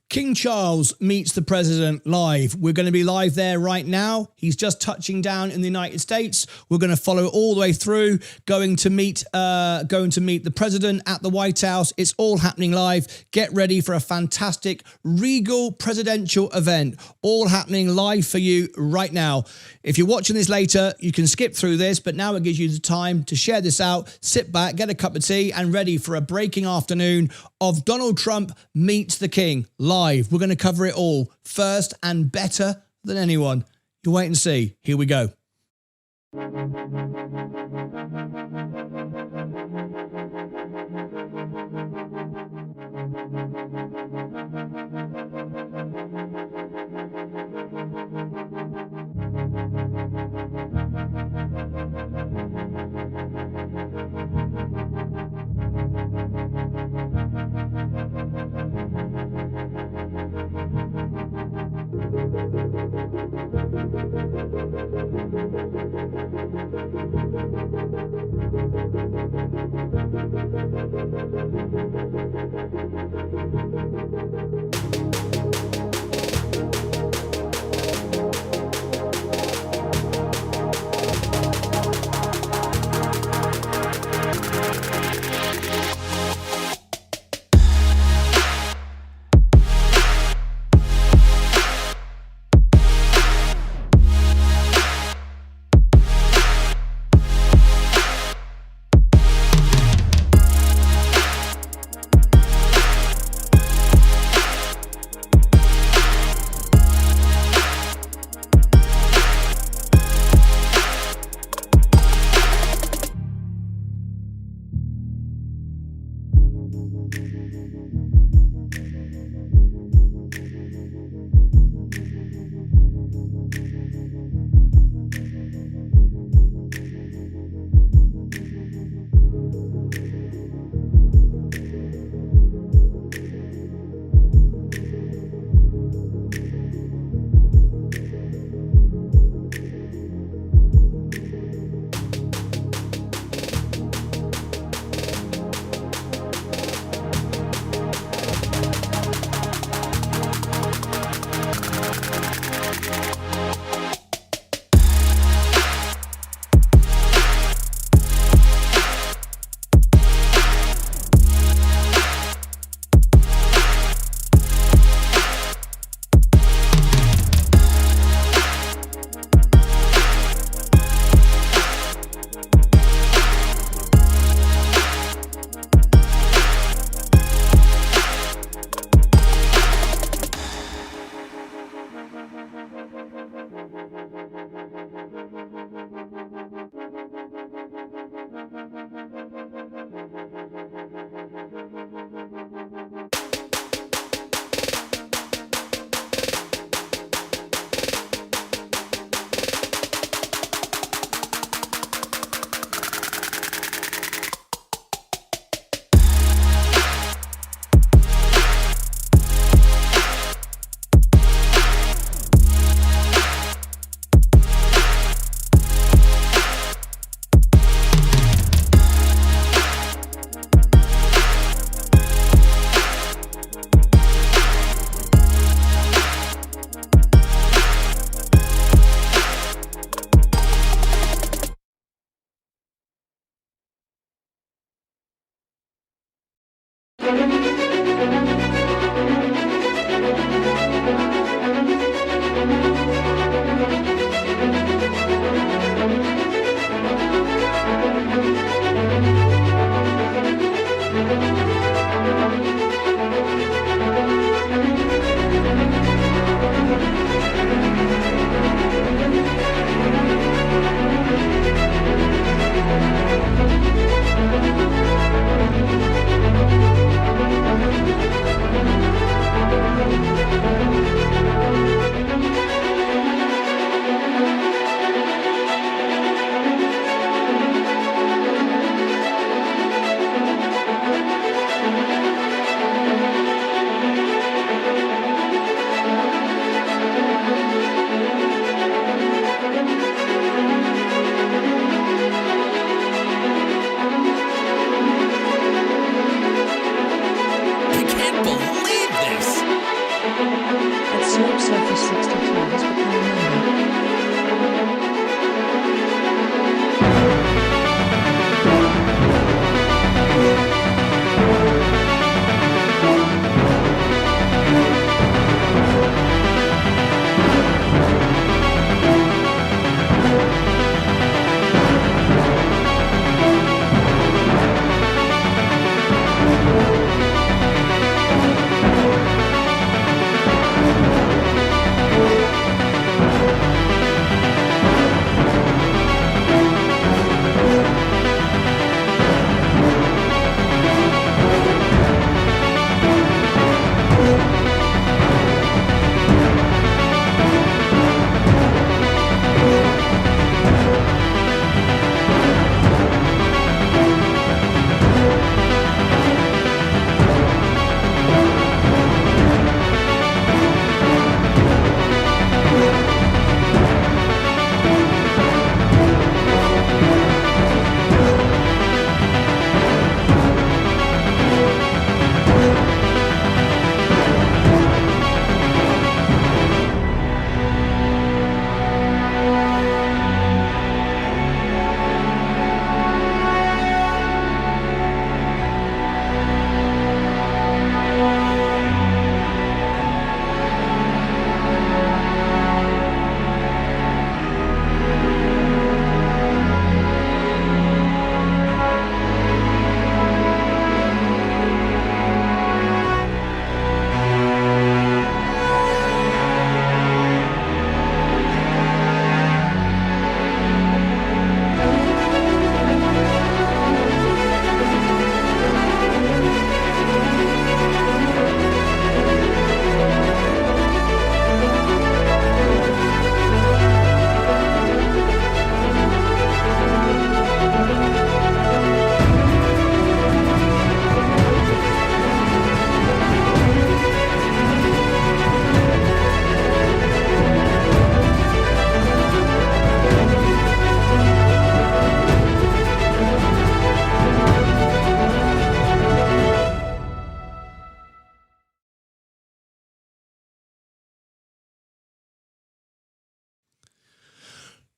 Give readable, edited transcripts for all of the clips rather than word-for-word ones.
King Charles meets the president live. We're going to be live there right now. He's just touching down in the United States. We're going to follow all the way through, going to meet the president at the White House. It's all happening live. Get ready for a fantastic regal presidential event, all happening live for you right now. If you're watching this later, you can skip through this, but now it gives you the time to share this out, sit back, get a cup of tea, and ready for a breaking afternoon of Donald Trump meets the King live. We're going to cover it all first and better than anyone. You wait and see. Here we go.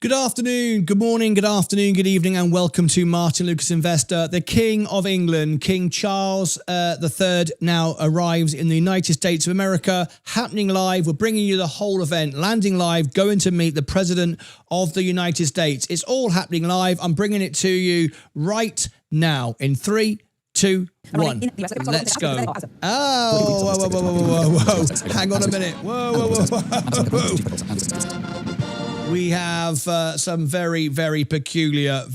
Good afternoon, good morning, good afternoon, good evening, and welcome to Martyn Lucas Investor. The King of England, King Charles III, now arrives in the United States of America, happening live. We're bringing you the whole event, landing live, going to meet the President of the United States. It's all happening live. I'm bringing it to you right now in 3, 2, 1. Let's go. Oh, whoa. Hang on a minute. Whoa. We have some very peculiar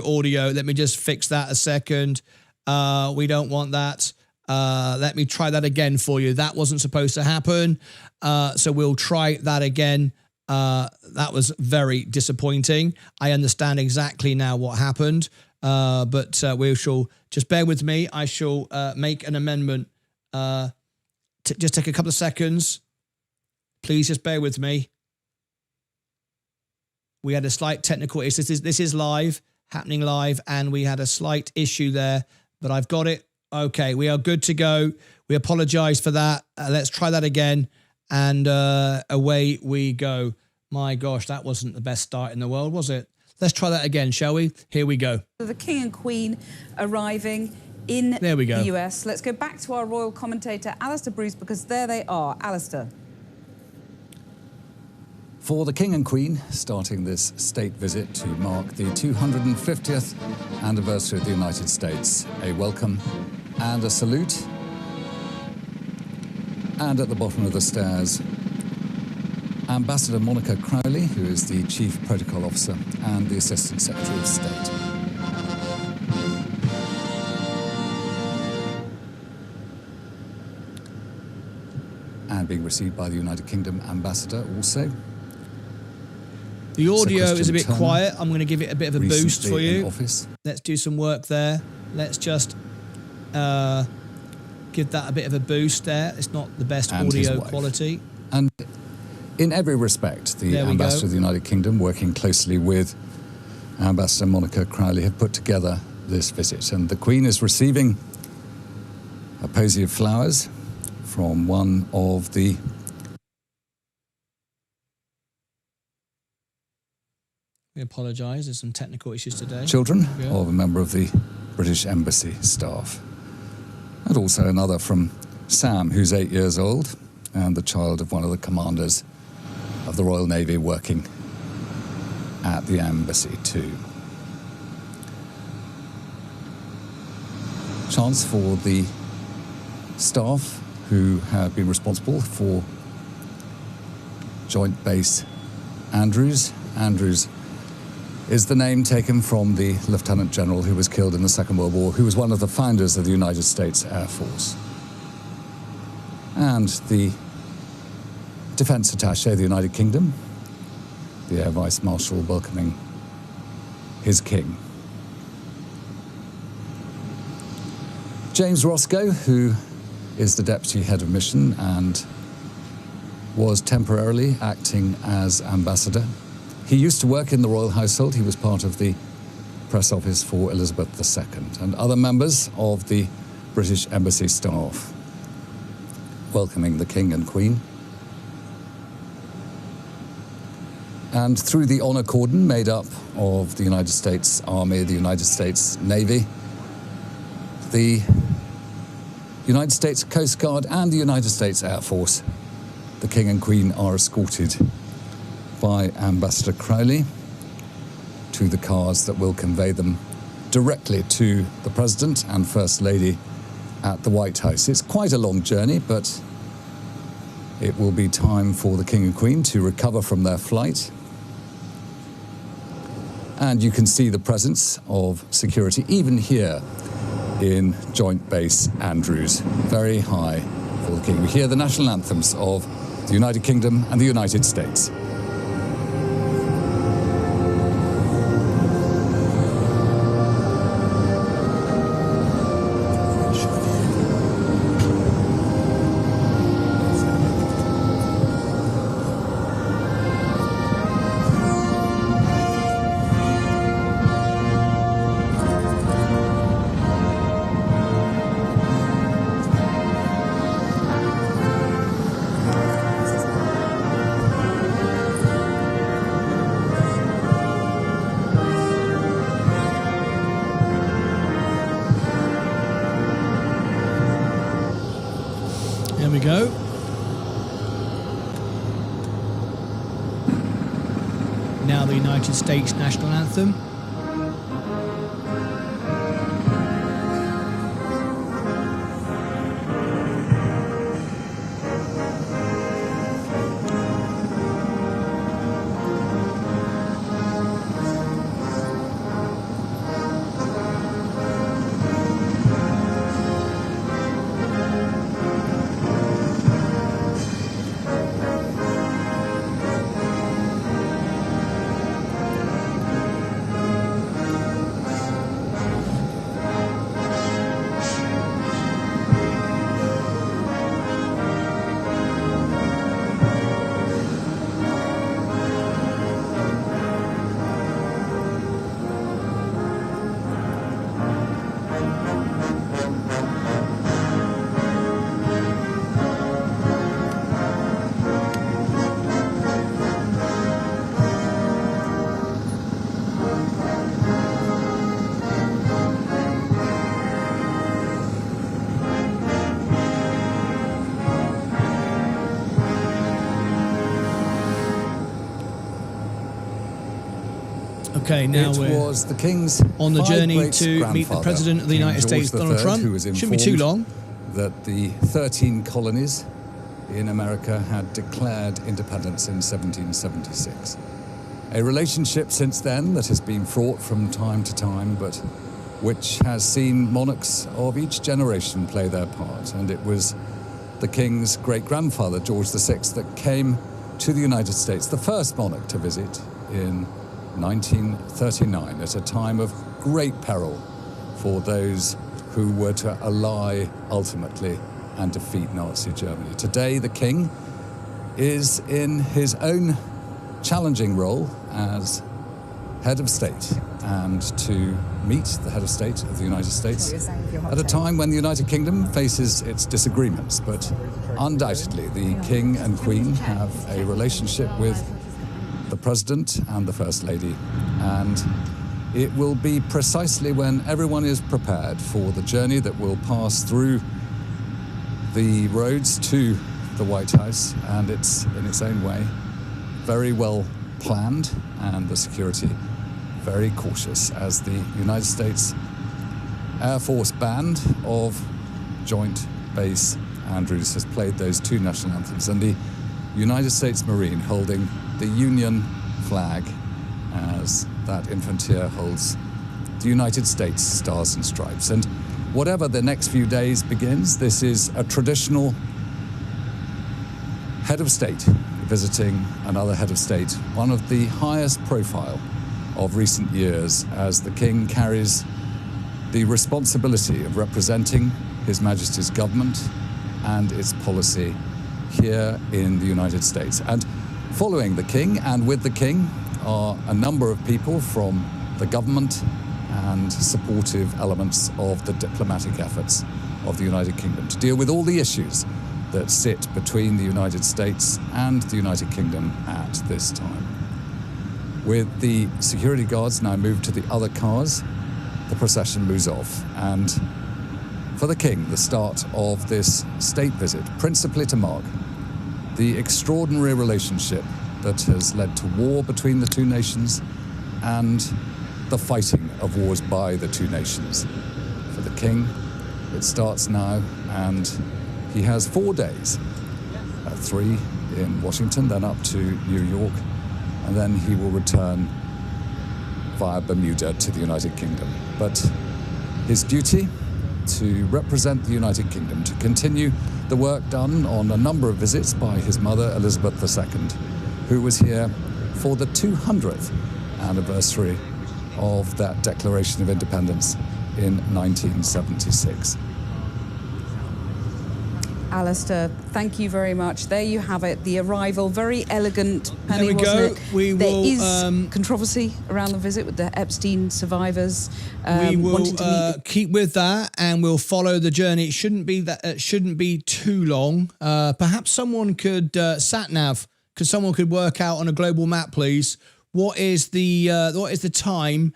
audio. Let me just fix that a second. We don't want that. Let me try that again for you. That wasn't supposed to happen. So we'll try that again. That was very disappointing. I understand exactly now what happened. But we shall just bear with me. I shall make an amendment. Just take a couple of seconds. Please just bear with me. We had a slight technical issue. This is live, happening live, and we had a slight issue there, but I've got it. Okay, we are good to go. We apologize for that. Let's try that again, and away we go. My gosh, that wasn't the best start in the world, was it? Let's try that again, shall we? Here we go. The King and Queen arriving in the US. Let's go back to our royal commentator, Alistair Bruce, because there they are. Alistair. For the King and Queen, starting this state visit to mark the 250th anniversary of the United States, a welcome and a salute. And at the bottom of the stairs, Ambassador Monica Crowley, who is the Chief Protocol Officer and the Assistant Secretary of State. And being received by the United Kingdom Ambassador also. The audio is a bit quiet. I'm going to give it a bit of a boost for you. Let's do some work there. Let's just give that a bit of a boost there. It's not the best audio quality. And in every respect, the Ambassador of the United Kingdom, working closely with Ambassador Monica Crowley, have put together this visit. And the Queen is receiving a posy of flowers from one of the We apologise, there's some technical issues today. Children of a member of the British Embassy staff. And also another from Sam, who's 8 years old, and the child of one of the commanders of the Royal Navy working at the embassy too. Chance for the staff who have been responsible for Joint Base Andrews. Andrews is the name taken from the Lieutenant General who was killed in the Second World War, who was one of the founders of the United States Air Force. And the Defense Attaché of the United Kingdom, the Air Vice Marshal, welcoming his king. James Roscoe, who is the Deputy Head of Mission and was temporarily acting as ambassador. He used to work in the royal household. He was part of the press office for Elizabeth II and other members of the British Embassy staff, welcoming the King and Queen. And through the honour cordon made up of the United States Army, the United States Navy, the United States Coast Guard and the United States Air Force, the King and Queen are escorted by Ambassador Crowley to the cars that will convey them directly to the President and First Lady at the White House. It's quite a long journey, but it will be time for the King and Queen to recover from their flight. And you can see the presence of security even here in Joint Base Andrews, very high for the King. We hear the national anthems of the United Kingdom and the United States. go. Now the United States national anthem. Okay, now we're the King's on the journey to meet the President of the United States, Donald Trump. Shouldn't be too long. That the 13 colonies in America had declared independence in 1776. A relationship since then that has been fraught from time to time, but which has seen monarchs of each generation play their part. And it was the King's great-grandfather, George VI, that came to the United States, the first monarch to visit in 1939, at a time of great peril for those who were to ally ultimately and defeat Nazi Germany. Today, the King is in his own challenging role as head of state, and to meet the head of state of the United States at a time when the United Kingdom faces its disagreements. But undoubtedly, the King and Queen have a relationship with the President and the First Lady, and it will be precisely when everyone is prepared for the journey that will pass through the roads to the White House, and it's, in its own way, very well planned, and the security very cautious, as the United States Air Force Band of Joint Base Andrews has played those two national anthems, and the United States Marine holding the Union flag as that infanteer holds the United States Stars and Stripes. And whatever the next few days begins, this is a traditional head of state visiting another head of state, one of the highest profile of recent years, as the King carries the responsibility of representing His Majesty's government and its policy here in the United States. And following the King and with the King are a number of people from the government and supportive elements of the diplomatic efforts of the United Kingdom to deal with all the issues that sit between the United States and the United Kingdom at this time. With the security guards now moved to the other cars, the procession moves off, and for the King, the start of this state visit, principally to mark the extraordinary relationship that has led to war between the two nations and the fighting of wars by the two nations. For the King, it starts now, and he has 4 days, 3 in Washington, then up to New York, and then he will return via Bermuda to the United Kingdom. But his duty to represent the United Kingdom, to continue the work done on a number of visits by his mother, Elizabeth II, who was here for the 200th anniversary of that Declaration of Independence in 1976. Alistair, thank you very much. There you have it, the arrival. Very elegant, Penny, there we wasn't go. it? There is controversy around the visit with the Epstein survivors. We will keep with that, and we'll follow the journey. It shouldn't be that. It shouldn't be too long. Perhaps someone could sat nav. Because someone could work out on a global map, please. What is the time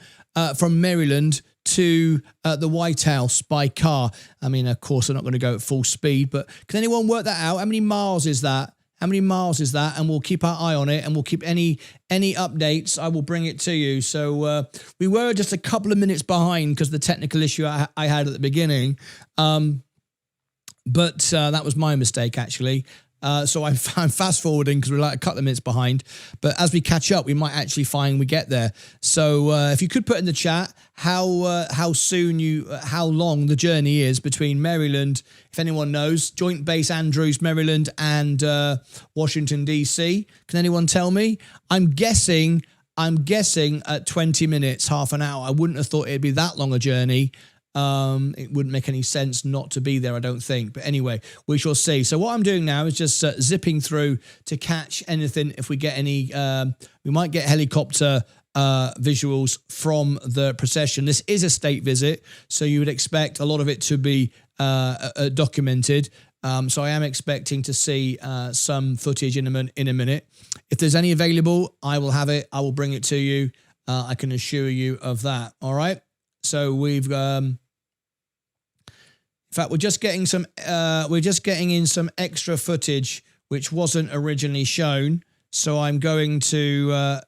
from Maryland to the White House by car. I mean, of course, they're not going to go at full speed, but can anyone work that out? How many miles is that? How many miles is that? And we'll keep our eye on it, and we'll keep any updates. I will bring it to you. So we were just a couple of minutes behind because of the technical issue I had at the beginning. But that was my mistake, actually. So I'm fast forwarding because we're like a couple of minutes behind. But as we catch up, we might actually find we get there. So if you could put in the chat how long the journey is between Maryland, if anyone knows, Joint Base Andrews, Maryland, and Washington D.C. Can anyone tell me? I'm guessing at 20 minutes, half an hour. I wouldn't have thought it'd be that long a journey. It wouldn't make any sense not to be there, I don't think. But anyway, we shall see. So what I'm doing now is just zipping through to catch anything. If we get any, we might get helicopter visuals from the procession. This is a state visit, so you would expect a lot of it to be documented. So I am expecting to see some footage in a minute. If there's any available, I will have it. I will bring it to you. I can assure you of that. All right. So we've in fact, we're just getting in some extra footage which wasn't originally shown. So I'm going to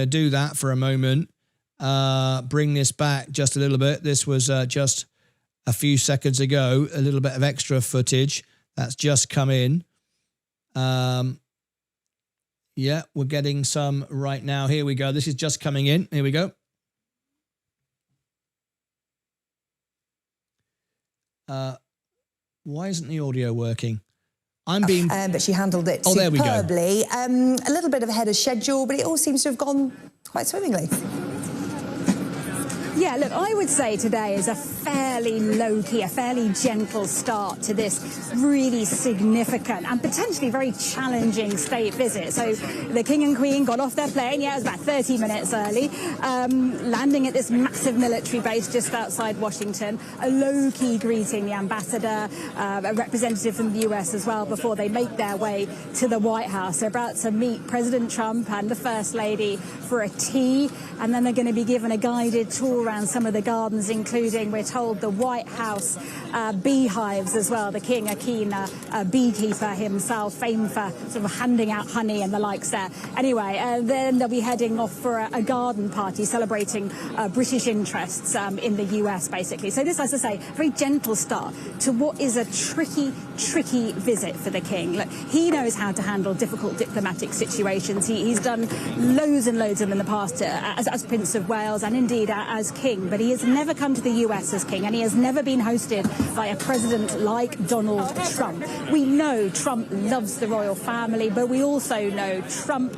do that for a moment. Bring this back just a little bit. This was just a few seconds ago. A little bit of extra footage that's just come in. Yeah, we're getting some right now. Here we go. This is just coming in. Here we go. Why isn't the audio working? But she handled it superbly. A little bit ahead of schedule, but it all seems to have gone quite swimmingly. Yeah, look, I would say today is a fairly low-key, a fairly gentle start to this really significant and potentially very challenging state visit. So the King and Queen got off their plane, it was about 30 minutes early, landing at this massive military base just outside Washington, a low-key greeting the ambassador, a representative from the US as well, before they make their way to the White House. They're about to meet President Trump and the First Lady for a tea, and then they're going to be given a guided tour around some of the gardens, including, we're told, the White House beehives as well. The King, a keen beekeeper himself, famed for sort of handing out honey and the likes there. Anyway, then they'll be heading off for a garden party celebrating British interests in the US, basically. So this, as I say, a very gentle start to what is a tricky visit for the King. Look, he knows how to handle difficult diplomatic situations. He's done loads and loads of them in the past as Prince of Wales and indeed as King, but he has never come to the US as King, and he has never been hosted by a president like Donald Trump. We know Trump loves the royal family, but we also know Trump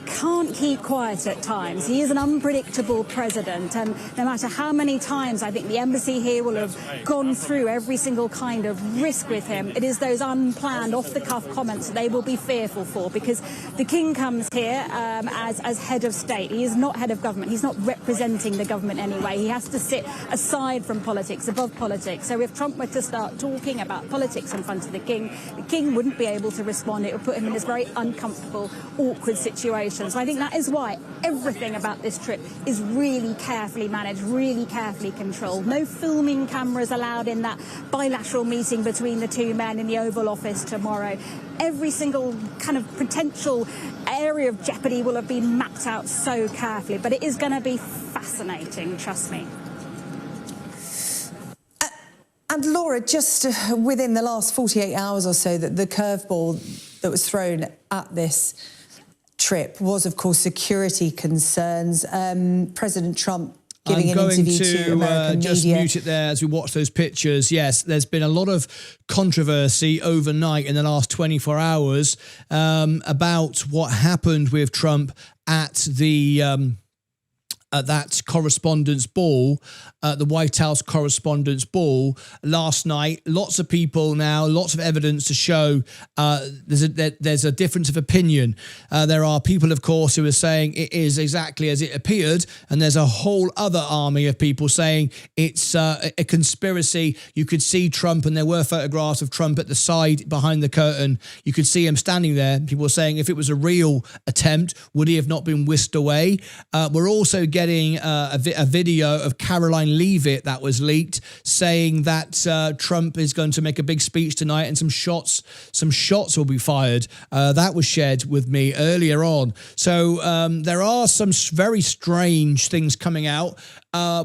can't keep quiet at times. He is an unpredictable president, and no matter how many times I think the embassy here will have gone through every single kind of risk with him, it is those unplanned, off-the-cuff comments that they will be fearful for, because the King comes here as head of state. He is not head of government. He's not representing the government anyway. He has to sit aside from politics, above politics. So if Trump were to start talking about politics in front of the King wouldn't be able to respond. It would put him in this very uncomfortable, awkward situation. So I think that is why everything about this trip is really carefully managed, really carefully controlled. No filming cameras allowed in that bilateral meeting between the two men in the Oval Office tomorrow. Every single kind of potential area of jeopardy will have been mapped out so carefully. But it is going to be fascinating, trust me. And Laura, just within the last 48 hours or so, that the curveball that was thrown at this trip was, of course, security concerns. President Trump giving an interview to American just media. mute it there as we watch those pictures. Yes, there's been a lot of controversy overnight in the last 24 hours about what happened with Trump at the at that correspondence ball, the White House correspondence ball last night. Lots of people now, lots of evidence to show there's a difference of opinion. There are people, of course, who are saying it is exactly as it appeared, and there's a whole other army of people saying it's a conspiracy. You could see Trump, and there were photographs of Trump at the side behind the curtain. You could see him standing there. People were saying if it was a real attempt, would he have not been whisked away? We're also getting a video of Caroline Leavitt that was leaked saying that Trump is going to make a big speech tonight and some shots will be fired. That was shared with me earlier on. So there are some very strange things coming out.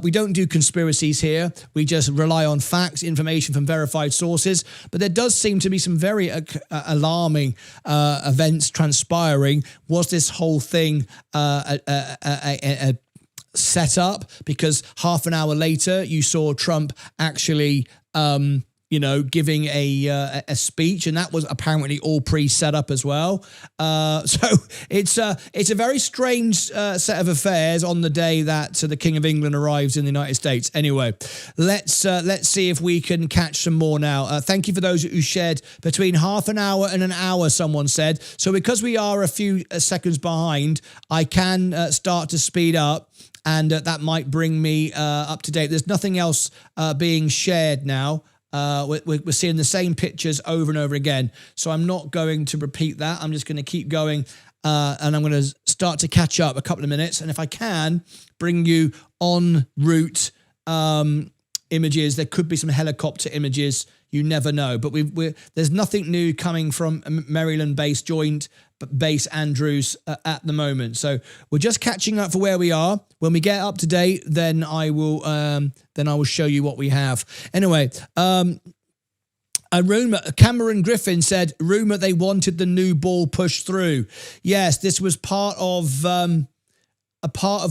We don't do conspiracies here. We just rely on facts, information from verified sources. But there does seem to be some very alarming events transpiring. Was this whole thing a set up? Because half an hour later, you saw Trump actually giving a speech, and that was apparently all pre-set up as well. So it's a very strange set of affairs on the day that the King of England arrives in the United States. Anyway, let's see if we can catch some more now. Thank you for those who shared between half an hour and an hour, someone said. So because we are a few seconds behind, I can start to speed up. And that might bring me up to date. There's nothing else being shared now. We're seeing the same pictures over and over again. So I'm not going to repeat that. I'm just going to keep going and I'm going to start to catch up a couple of minutes. And if I can, bring you en route images. There could be some helicopter images. You never know. But there's nothing new coming from Maryland-based Joint Base Andrews at the moment. So we're just catching up for where we are. When we get up to date, then I will show you what we have. Anyway, a rumor. Cameron Griffin said, rumor they wanted the new ball pushed through. Yes, this was part of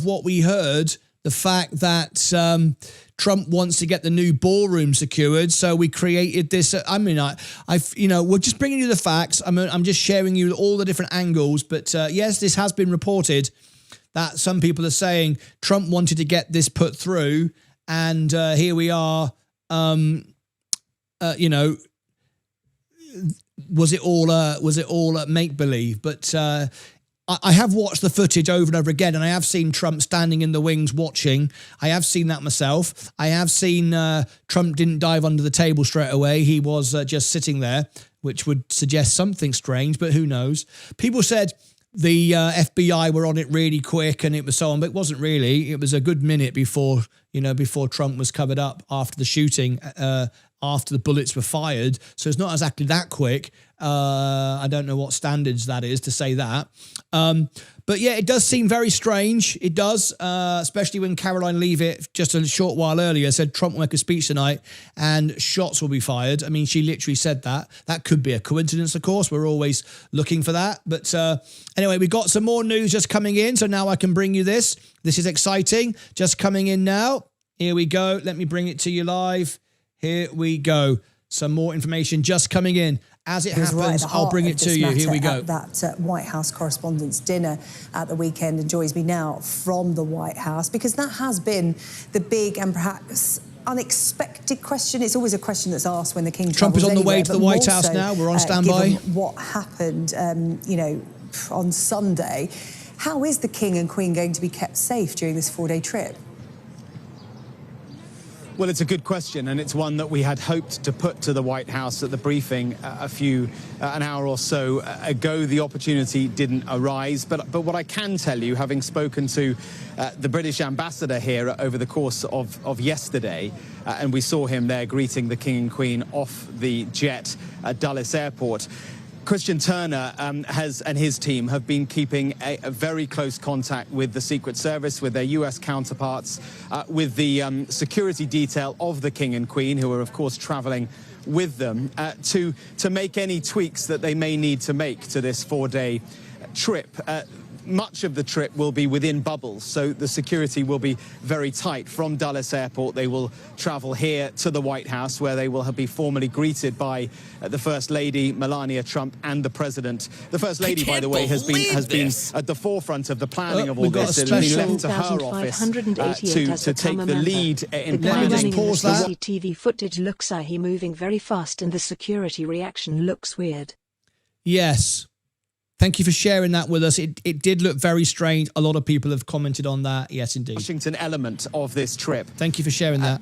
what we heard. The fact that Trump wants to get the new ballroom secured, so we created this. We're just bringing you the facts. I'm just sharing you all the different angles. But yes, this has been reported that some people are saying Trump wanted to get this put through, and here we are. Was it all make believe? But I have watched the footage over and over again, and I have seen Trump standing in the wings watching. I have seen that myself. I have seen Trump didn't dive under the table straight away. He was just sitting there, which would suggest something strange, but who knows? People said the FBI were on it really quick and it was so on, but it wasn't really. It was a good minute before Trump was covered up after the shooting, after the bullets were fired. So it's not exactly that quick. I don't know what standards that is to say that. But yeah, it does seem very strange. It does, especially when Caroline Leavitt just a short while earlier said Trump will make a speech tonight and shots will be fired. I mean, she literally said that. That could be a coincidence, of course. We're always looking for that. But anyway, we've got some more news just coming in. So now I can bring you this. This is exciting. Just coming in now. Here we go. Let me bring it to you live. Here we go. Some more information just coming in. As it happens, I'll bring it to you. Here we go. That White House Correspondents' Dinner at the weekend, and joins me now from the White House, because that has been the big and perhaps unexpected question. It's always a question that's asked when the King Trump is on the way to the White House so, now. We're on standby. Given what happened, on Sunday, how is the King and Queen going to be kept safe during this 4-day trip? Well, it's a good question, and it's one that we had hoped to put to the White House at the briefing an hour or so ago. The opportunity didn't arise, but what I can tell you, having spoken to the British ambassador here over the course of yesterday, and we saw him there greeting the King and Queen off the jet at Dulles Airport, Christian Turner and his team have been keeping a very close contact with the Secret Service, with their US counterparts, with the security detail of the King and Queen, who are, of course, traveling with them, to make any tweaks that they may need to make to this 4-day trip. Much of the trip will be within bubbles, so the security will be very tight. From Dulles Airport, they will travel here to the White House, where they will be formally greeted by the First Lady, Melania Trump, and the President. The First Lady, by the way, has been at the forefront of the planning of all this. It has been left to her office to take the lead in planning. The CCTV footage looks like he's moving very fast, and the security reaction looks weird. Yes. Thank you for sharing that with us. It did look very strange. A lot of people have commented on that. Yes, indeed. Washington element of this trip. Thank you for sharing that.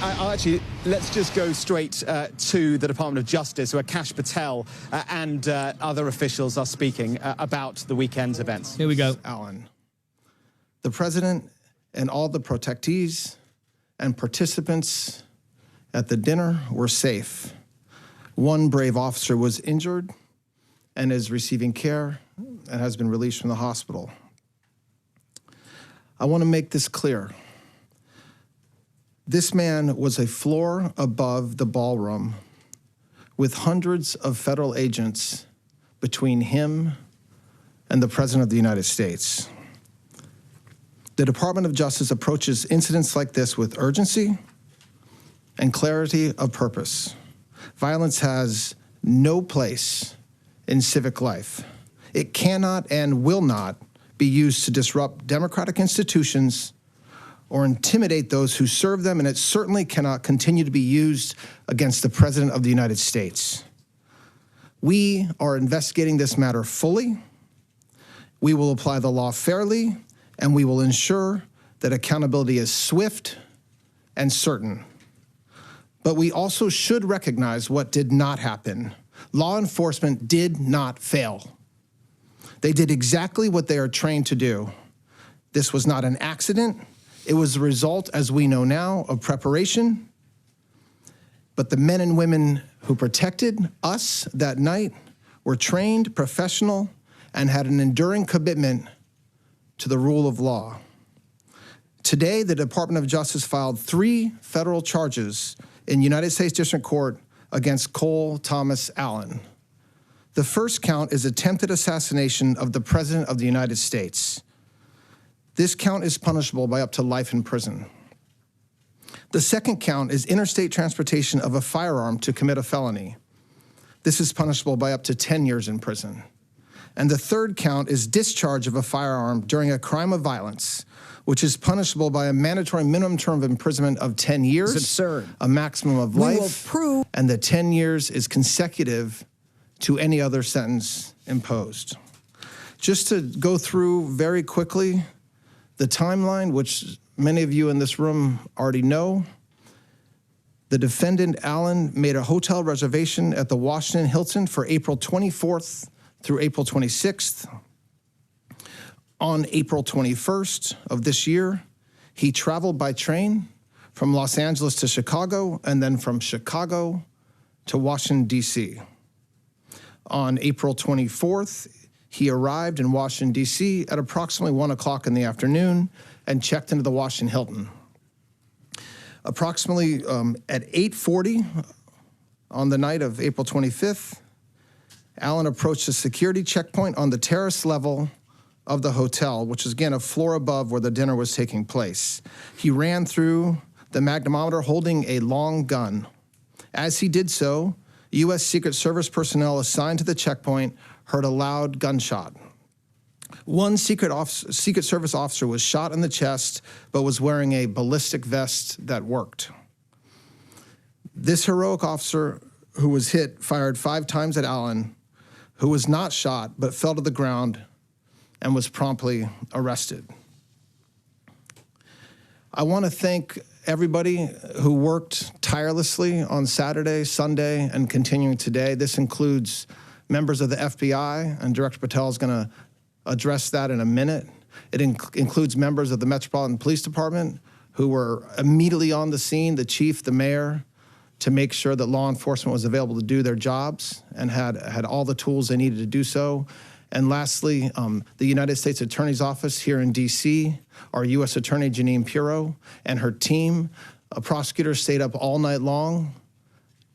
Actually, let's just go straight to the Department of Justice, where Kash Patel and other officials are speaking about the weekend's events. Here we go. Alan, The president and all the protectees and participants at the dinner were safe. One brave officer was injured and is receiving care and has been released from the hospital. I want to make this clear. This man was a floor above the ballroom with hundreds of federal agents between him and the President of the United States. The Department of Justice approaches incidents like this with urgency and clarity of purpose. Violence has no place in civic life. It cannot and will not be used to disrupt democratic institutions or intimidate those who serve them, and it certainly cannot continue to be used against the President of the United States. We are investigating this matter fully. We will apply the law fairly, and we will ensure that accountability is swift and certain. But we also should recognize what did not happen. Law enforcement did not fail. They did exactly what they are trained to do. This was not an accident. It was the result, as we know now, of preparation. But the men and women who protected us that night were trained, professional, and had an enduring commitment to the rule of law. Today, the Department of Justice filed 3 federal charges in United States District Court against Cole Thomas Allen. The first count is attempted assassination of the President of the United States. This count is punishable by up to life in prison. The second count is interstate transportation of a firearm to commit a felony. This is punishable by up to 10 years in prison. And the third count is discharge of a firearm during a crime of violence, which is punishable by a mandatory minimum term of imprisonment of 10 years, it's absurd, a maximum of life, and the 10 years is consecutive to any other sentence imposed. Just to go through very quickly the timeline, which many of you in this room already know. The defendant, Allen, made a hotel reservation at the Washington Hilton for April 24th through April 26th. On April 21st of this year, he traveled by train from Los Angeles to Chicago and then from Chicago to Washington, D.C. On April 24th, he arrived in Washington, D.C. at approximately 1 o'clock in the afternoon and checked into the Washington Hilton. Approximately at 8:40 on the night of April 25th, Allen approached a security checkpoint on the terrace level of the hotel, which is again a floor above where the dinner was taking place. He ran through the magnetometer holding a long gun. As he did so, U.S. Secret Service personnel assigned to the checkpoint heard a loud gunshot. One Secret Service officer was shot in the chest, but was wearing a ballistic vest that worked. This heroic officer who was hit fired 5 times at Allen, who was not shot, but fell to the ground and was promptly arrested. I want to thank everybody who worked tirelessly on Saturday, Sunday, and continuing today. This includes members of the FBI, and Director Patel is going to address that in a minute. It includes members of the Metropolitan Police Department who were immediately on the scene, the chief, the mayor, to make sure that law enforcement was available to do their jobs and had all the tools they needed to do so. And lastly, the United States Attorney's Office here in D.C., our U.S. Attorney Jeanine Pirro and her team. A prosecutor stayed up all night long,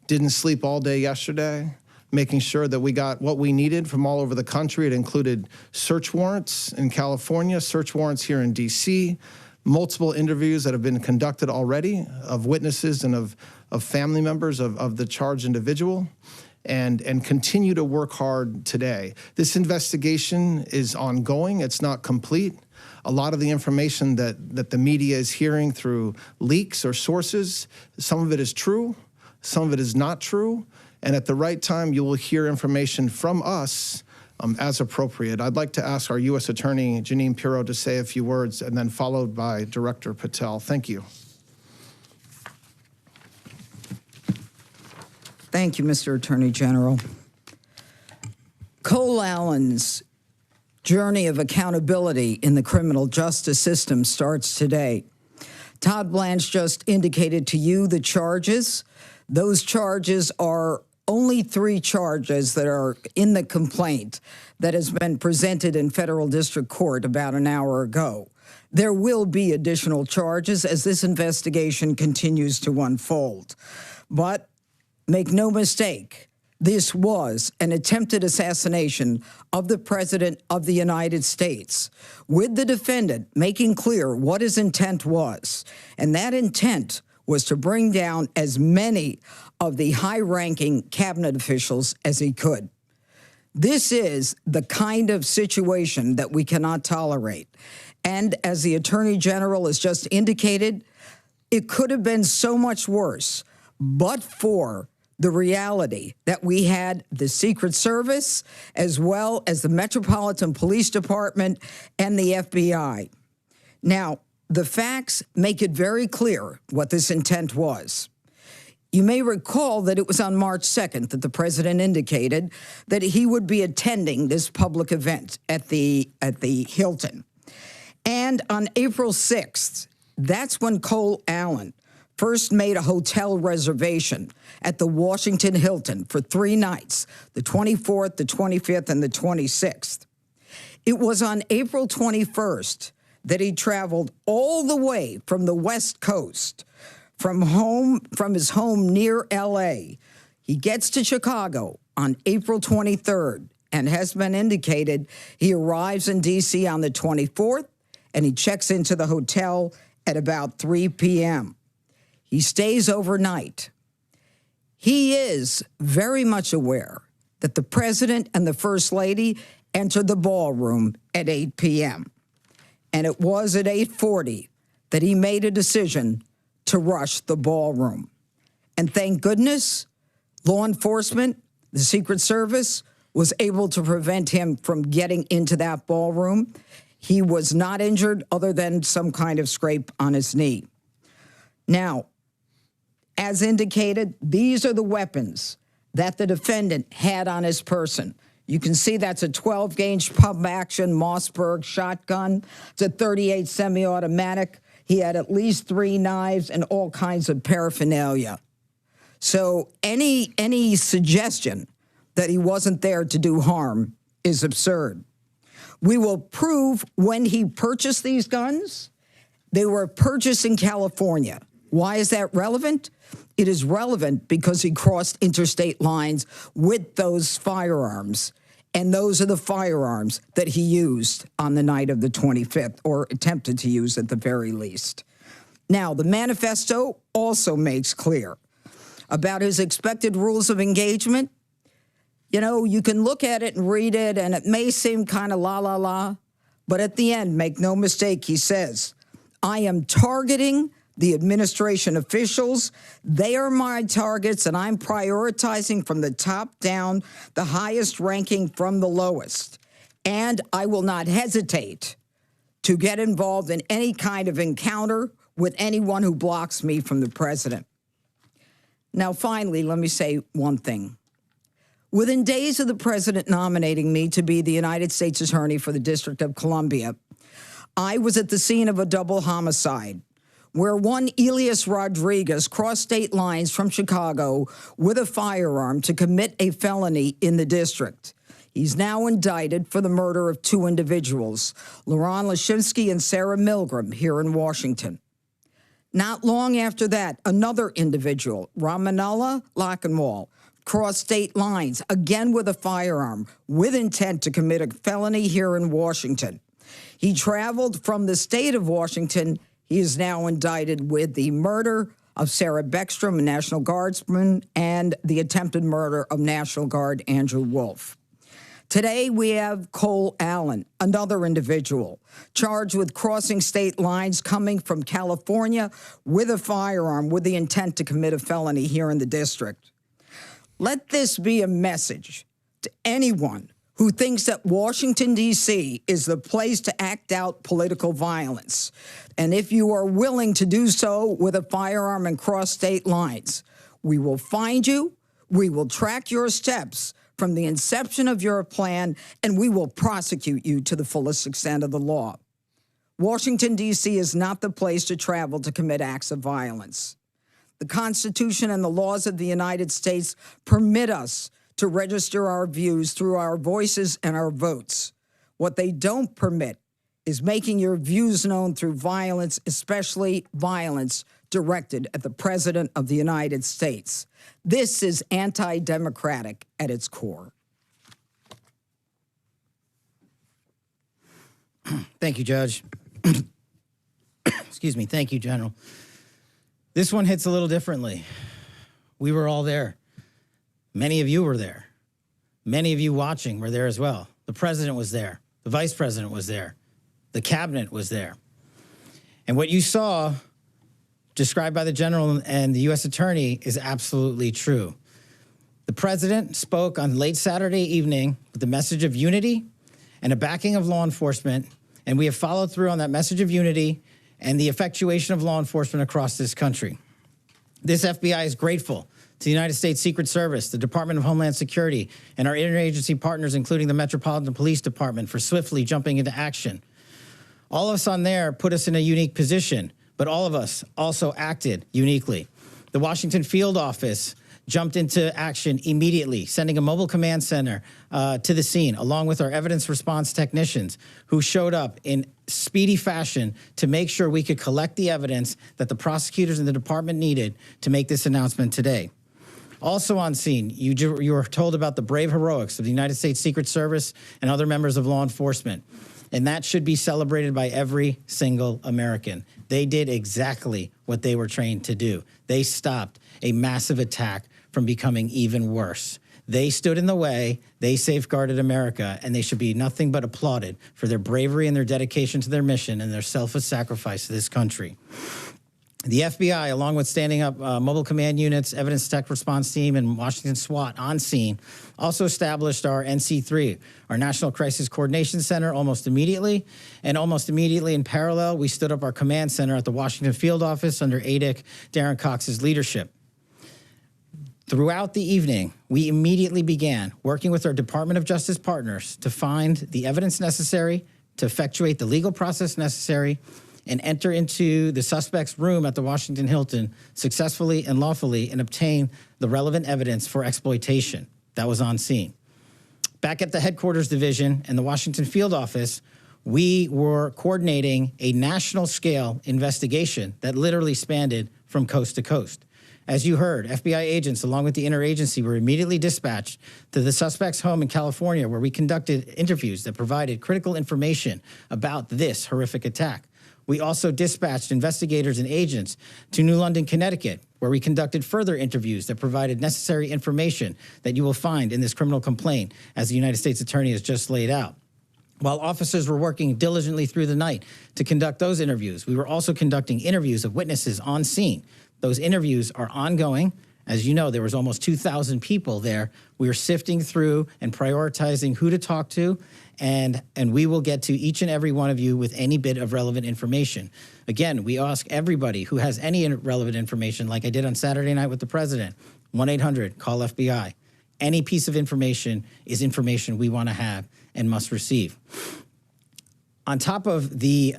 didn't sleep all day yesterday, making sure that we got what we needed from all over the country. It included search warrants in California, search warrants here in D.C., multiple interviews that have been conducted already of witnesses and of family members of the charged individual. And continue to work hard today. This investigation is ongoing. It's not complete. A lot of the information that the media is hearing through leaks or sources, some of it is true, some of it is not true. And at the right time, you will hear information from us as appropriate. I'd like to ask our U.S. Attorney, Jeanine Pirro, to say a few words, and then followed by Director Patel. Thank you. Thank you, Mr. Attorney General. Cole Allen's journey of accountability in the criminal justice system starts today. Todd Blanche just indicated to you the charges. Those charges are only 3 charges that are in the complaint that has been presented in federal district court about an hour ago. There will be additional charges as this investigation continues to unfold. But make no mistake, this was an attempted assassination of the President of the United States, with the defendant making clear what his intent was. And that intent was to bring down as many of the high-ranking cabinet officials as he could. This is the kind of situation that we cannot tolerate. And as the Attorney General has just indicated, it could have been so much worse, but for the reality that we had the Secret Service as well as the Metropolitan Police Department and the FBI. Now, the facts make it very clear what this intent was. You may recall that it was on March 2nd that the president indicated that he would be attending this public event at the Hilton. And on April 6th, that's when Cole Allen first made a hotel reservation at the Washington Hilton for 3 nights, the 24th, the 25th, and the 26th. It was on April 21st that he traveled all the way from the West Coast, from his home near L.A. He gets to Chicago on April 23rd, and has been indicated he arrives in D.C. on the 24th, and he checks into the hotel at about 3 p.m. He stays overnight. He is very much aware that the president and the first lady entered the ballroom at 8 p.m. And it was at 8:40 that he made a decision to rush the ballroom. And thank goodness, law enforcement, the Secret Service, was able to prevent him from getting into that ballroom. He was not injured other than some kind of scrape on his knee. Now, as indicated, these are the weapons that the defendant had on his person. You can see that's a 12-gauge pump-action Mossberg shotgun. It's a .38 semi-automatic. He had at least 3 knives and all kinds of paraphernalia. So any suggestion that he wasn't there to do harm is absurd. We will prove when he purchased these guns. They were purchased in California. Why is that relevant? It is relevant because he crossed interstate lines with those firearms, and those are the firearms that he used on the night of the 25th, or attempted to use at the very least. Now, the manifesto also makes clear about his expected rules of engagement. You know, you can look at it and read it, and it may seem kind of la, but at the end, make no mistake, he says, I am targeting the administration officials. They are my targets, and I'm prioritizing from the top down, the highest ranking from the lowest. And I will not hesitate to get involved in any kind of encounter with anyone who blocks me from the president. Now, finally, let me say one thing. Within days of the president nominating me to be the United States Attorney for the District of Columbia, I was at the scene of a double homicide, where one Elias Rodriguez crossed state lines from Chicago with a firearm to commit a felony in the district. He's now indicted for the murder of 2 individuals, Laron Lashinsky and Sarah Milgram, here in Washington. Not long after that, another individual, Ramanullah Lockenwall, crossed state lines, again with a firearm, with intent to commit a felony here in Washington. He traveled from the state of Washington. He is now indicted with the murder of Sarah Beckstrom, a National Guardsman, and the attempted murder of National Guard Andrew Wolf. Today, we have Cole Allen, another individual, charged with crossing state lines coming from California with a firearm with the intent to commit a felony here in the district. Let this be a message to anyone who thinks that Washington, D.C. is the place to act out political violence. And if you are willing to do so with a firearm and cross state lines, we will find you, we will track your steps from the inception of your plan, and we will prosecute you to the fullest extent of the law. Washington, D.C. is not the place to travel to commit acts of violence. The Constitution and the laws of the United States permit us to register our views through our voices and our votes. What they don't permit is making your views known through violence, especially violence directed at the President of the United States. This is anti-democratic at its core. Thank you, Judge. Excuse me. Thank you, General. This one hits a little differently. We were all there. Many of you were there. Many of you watching were there as well. The president was there. The vice president was there. The cabinet was there. And what you saw described by the general and the U.S. attorney is absolutely true. The president spoke on late Saturday evening with the message of unity and a backing of law enforcement, and we have followed through on that message of unity and the effectuation of law enforcement across this country. This FBI is grateful to the United States Secret Service, the Department of Homeland Security, and our interagency partners, including the Metropolitan Police Department, for swiftly jumping into action. All of us on there put us in a unique position, but all of us also acted uniquely. The Washington field office jumped into action immediately, sending a mobile command center to the scene, along with our evidence response technicians, who showed up in speedy fashion to make sure we could collect the evidence that the prosecutors and the department needed to make this announcement today. Also on scene, you were told about the brave heroics of the United States Secret Service and other members of law enforcement. And that should be celebrated by every single American. They did exactly what they were trained to do. They stopped a massive attack from becoming even worse. They stood in the way, they safeguarded America, and they should be nothing but applauded for their bravery and their dedication to their mission and their selfless sacrifice to this country. The FBI, along with standing up mobile command units, evidence tech response team, and Washington SWAT on scene, also established our NC3, our National Crisis Coordination Center, almost immediately. And almost immediately in parallel, we stood up our command center at the Washington field office under ADIC Darren Cox's leadership. Throughout the evening, we immediately began working with our Department of Justice partners to find the evidence necessary to effectuate the legal process necessary and enter into the suspect's room at the Washington Hilton successfully and lawfully and obtain the relevant evidence for exploitation. That was on scene. Back at the headquarters division and the Washington field office, we were coordinating a national scale investigation that literally spanned from coast to coast. As you heard, FBI agents, along with the interagency, were immediately dispatched to the suspect's home in California, where we conducted interviews that provided critical information about this horrific attack. We also dispatched investigators and agents to New London, Connecticut, where we conducted further interviews that provided necessary information that you will find in this criminal complaint, as the United States Attorney has just laid out. While officers were working diligently through the night to conduct those interviews, we were also conducting interviews of witnesses on scene. Those interviews are ongoing. As you know, there was almost 2,000 people there. We were sifting through and prioritizing who to talk to, and we will get to each and every one of you with any bit of relevant information. Again, we ask everybody who has any relevant information, like I did on Saturday night with the president, 1-800-CALL-FBI. Any piece of information is information we want to have and must receive. On top of the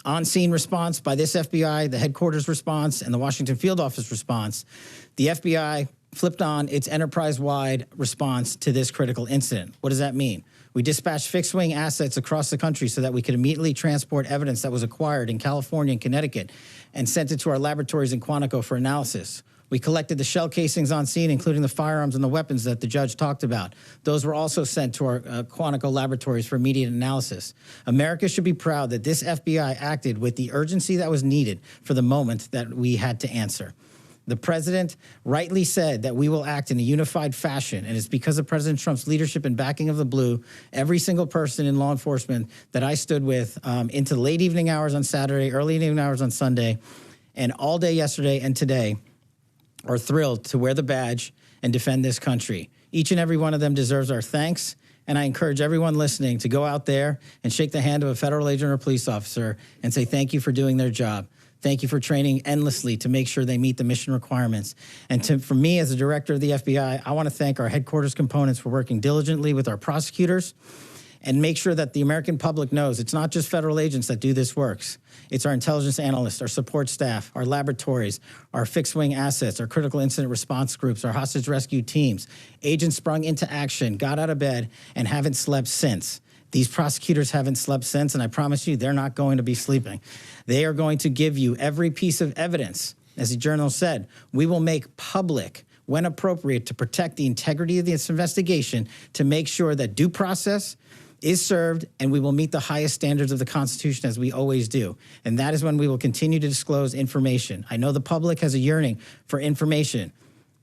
on-scene response by this FBI, the headquarters response, and the Washington field office response, the FBI flipped on its enterprise-wide response to this critical incident. What does that mean? We dispatched fixed-wing assets across the country so that we could immediately transport evidence that was acquired in California and Connecticut and sent it to our laboratories in Quantico for analysis. We collected the shell casings on scene, including the firearms and the weapons that the judge talked about. Those were also sent to our Quantico laboratories for immediate analysis. America should be proud that this FBI acted with the urgency that was needed for the moment that we had to answer. The president rightly said that we will act in a unified fashion, and it's because of President Trump's leadership and backing of the blue, every single person in law enforcement that I stood with into late evening hours on Saturday, early evening hours on Sunday, and all day yesterday and today are thrilled to wear the badge and defend this country. Each and every one of them deserves our thanks, and I encourage everyone listening to go out there and shake the hand of a federal agent or police officer and say thank you for doing their job. Thank you for training endlessly to make sure they meet the mission requirements. And for me, as the director of the FBI, I want to thank our headquarters components for working diligently with our prosecutors and make sure that the American public knows it's not just federal agents that do this work. It's our intelligence analysts, our support staff, our laboratories, our fixed-wing assets, our critical incident response groups, our hostage rescue teams. Agents sprung into action, got out of bed, and haven't slept since. These prosecutors haven't slept since, and I promise you they're not going to be sleeping. They are going to give you every piece of evidence. As the journal said, we will make public, when appropriate, to protect the integrity of this investigation, to make sure that due process is served, and we will meet the highest standards of the Constitution as we always do. And that is when we will continue to disclose information. I know the public has a yearning for information,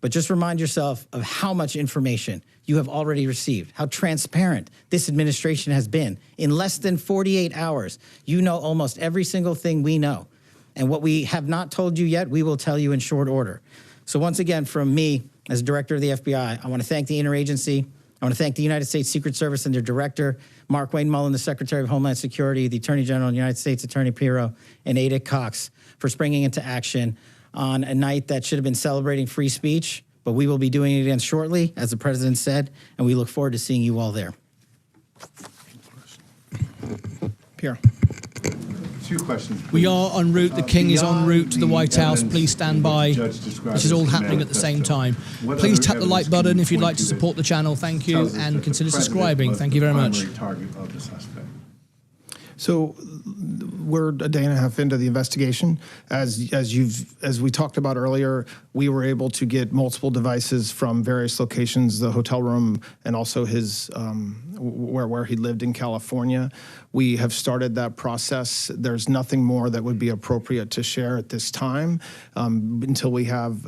but just remind yourself of how much information you have already received, how transparent this administration has been. In less than 48 hours, you know almost every single thing we know. And what we have not told you yet, we will tell you in short order. So once again, from me, as director of the FBI, I want to thank the interagency. I want to thank the United States Secret Service and their director, Mark Wayne Mullen, the Secretary of Homeland Security, the Attorney General of the United States, Attorney Pirro, and Ada Cox for springing into action on a night that should have been celebrating free speech, but we will be doing it again shortly, as the President said, and we look forward to seeing you all there. Pierre. Two questions, please. We are en route. The King is en route to the White House. Please stand by. This is all happening at the same time. Please tap the like button if you'd like to support the channel. Thank you, and consider subscribing. Thank you very much. So we're a day and a half into the investigation. As we talked about earlier, we were able to get multiple devices from various locations, the hotel room and also his where he lived in California. We have started that process. There's nothing more that would be appropriate to share at this time until we have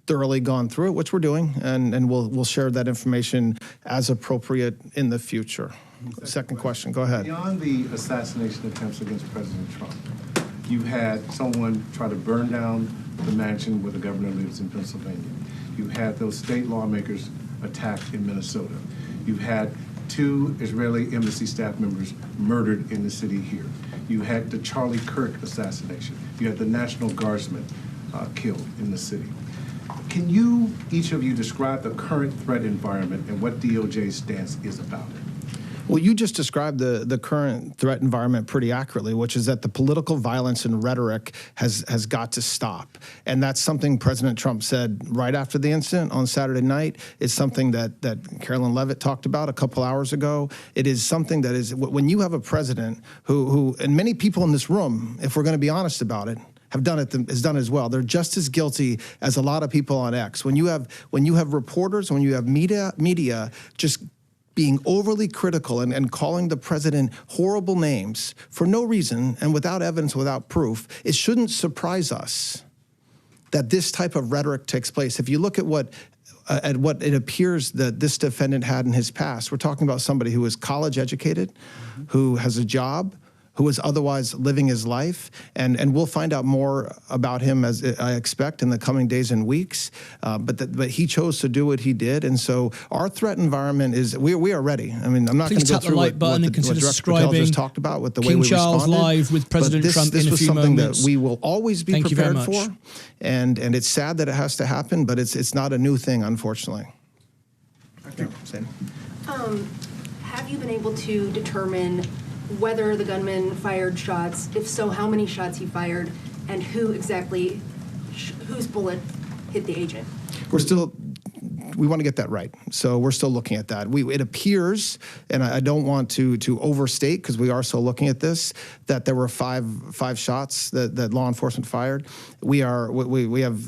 thoroughly gone through it, which we're doing, and we'll share that information as appropriate in the future. Second question, go ahead. Beyond the assassination attempts against President Trump, you had someone try to burn down the mansion where the governor lives in Pennsylvania. You had those state lawmakers attacked in Minnesota. You've had 2 Israeli embassy staff members murdered in the city here. You had the Charlie Kirk assassination. You had the National Guardsman killed in the city. Can you, each of you, describe the current threat environment and what DOJ's stance is about it? Well, you just described the current threat environment pretty accurately, which is that the political violence and rhetoric has got to stop. And that's something President Trump said right after the incident on Saturday night. It's something that Carolyn Leavitt talked about a couple hours ago. It is something that is, when you have a president who and many people in this room, if we're going to be honest about it, has done as well. They're just as guilty as a lot of people on X. When you have reporters, when you have media just being overly critical and calling the president horrible names for no reason and without evidence, without proof, it shouldn't surprise us that this type of rhetoric takes place. If you look at what it appears that this defendant had in his past, we're talking about somebody who is college educated, who has a job, who is otherwise living his life, and we'll find out more about him, as I expect, in the coming days and weeks. But he chose to do what he did, and so our threat environment is we are ready. I mean, I'm not going to go through what Director Patel just talked about with the way we responded. King Charles live with President Trump in a few moments. This was something that we will always be prepared for, and it's sad that it has to happen, but it's not a new thing, unfortunately. Have you been able to determine whether the gunman fired shots? If so, how many shots he fired, and who exactly, whose bullet hit the agent? We want to get that right. So we're still looking at that. It appears, and I don't want to overstate because we are still looking at this, that there were five shots that law enforcement fired. We have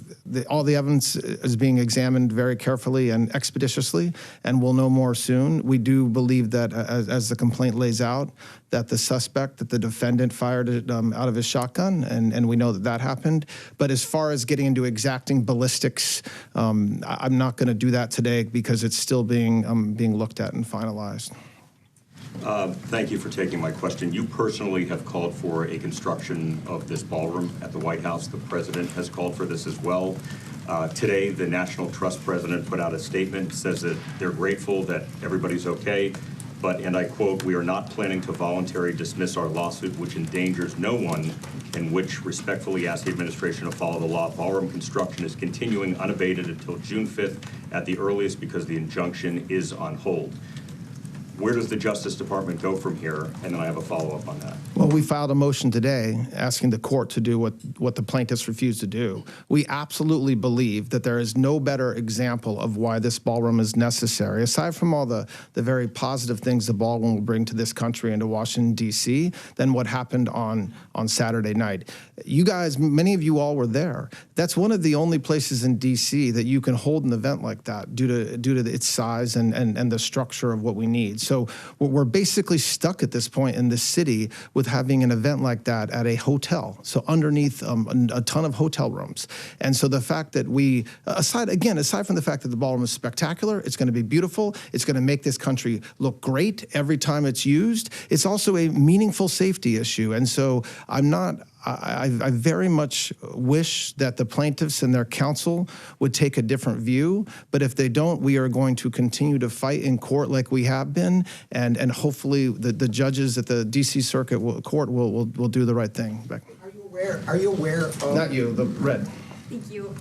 all the evidence is being examined very carefully and expeditiously, and we'll know more soon. We do believe that as the complaint lays out, that the suspect, that the defendant fired it out of his shotgun, and we know that happened. But as far as getting into exacting ballistics, I'm not going to do that today because it's still being looked at and finalized. Thank you for taking my question. You personally have called for a construction of this ballroom at the White House. The president has called for this as well. Today, the National Trust president put out a statement, says that they're grateful that everybody's okay. but, and I quote, "We are not planning to voluntarily dismiss our lawsuit, which endangers no one, and which respectfully ask the administration to follow the law. Ballroom construction is continuing unabated until June 5th at the earliest because the injunction is on hold." Where does the Justice Department go from here? And then I have a follow-up on that. Well, we filed a motion today asking the court to do what the plaintiffs refused to do. We absolutely believe that there is no better example of why this ballroom is necessary, aside from all the very positive things the ballroom will bring to this country and to Washington, D.C., than what happened on Saturday night. You guys, many of you all were there. That's one of the only places in D.C. that you can hold an event like that due to its size and the structure of what we need. So we're basically stuck at this point in this city with having an event like that at a hotel, so underneath a ton of hotel rooms. And so the fact that we, aside from the fact that the ballroom is spectacular, it's going to be beautiful, it's going to make this country look great every time it's used, it's also a meaningful safety issue. And so I very much wish that the plaintiffs and their counsel would take a different view, but if they don't, we are going to continue to fight in court like we have been, and hopefully the judges at the D.C. Circuit Court will do the right thing. Are you aware of... Not you, the red. Thank you.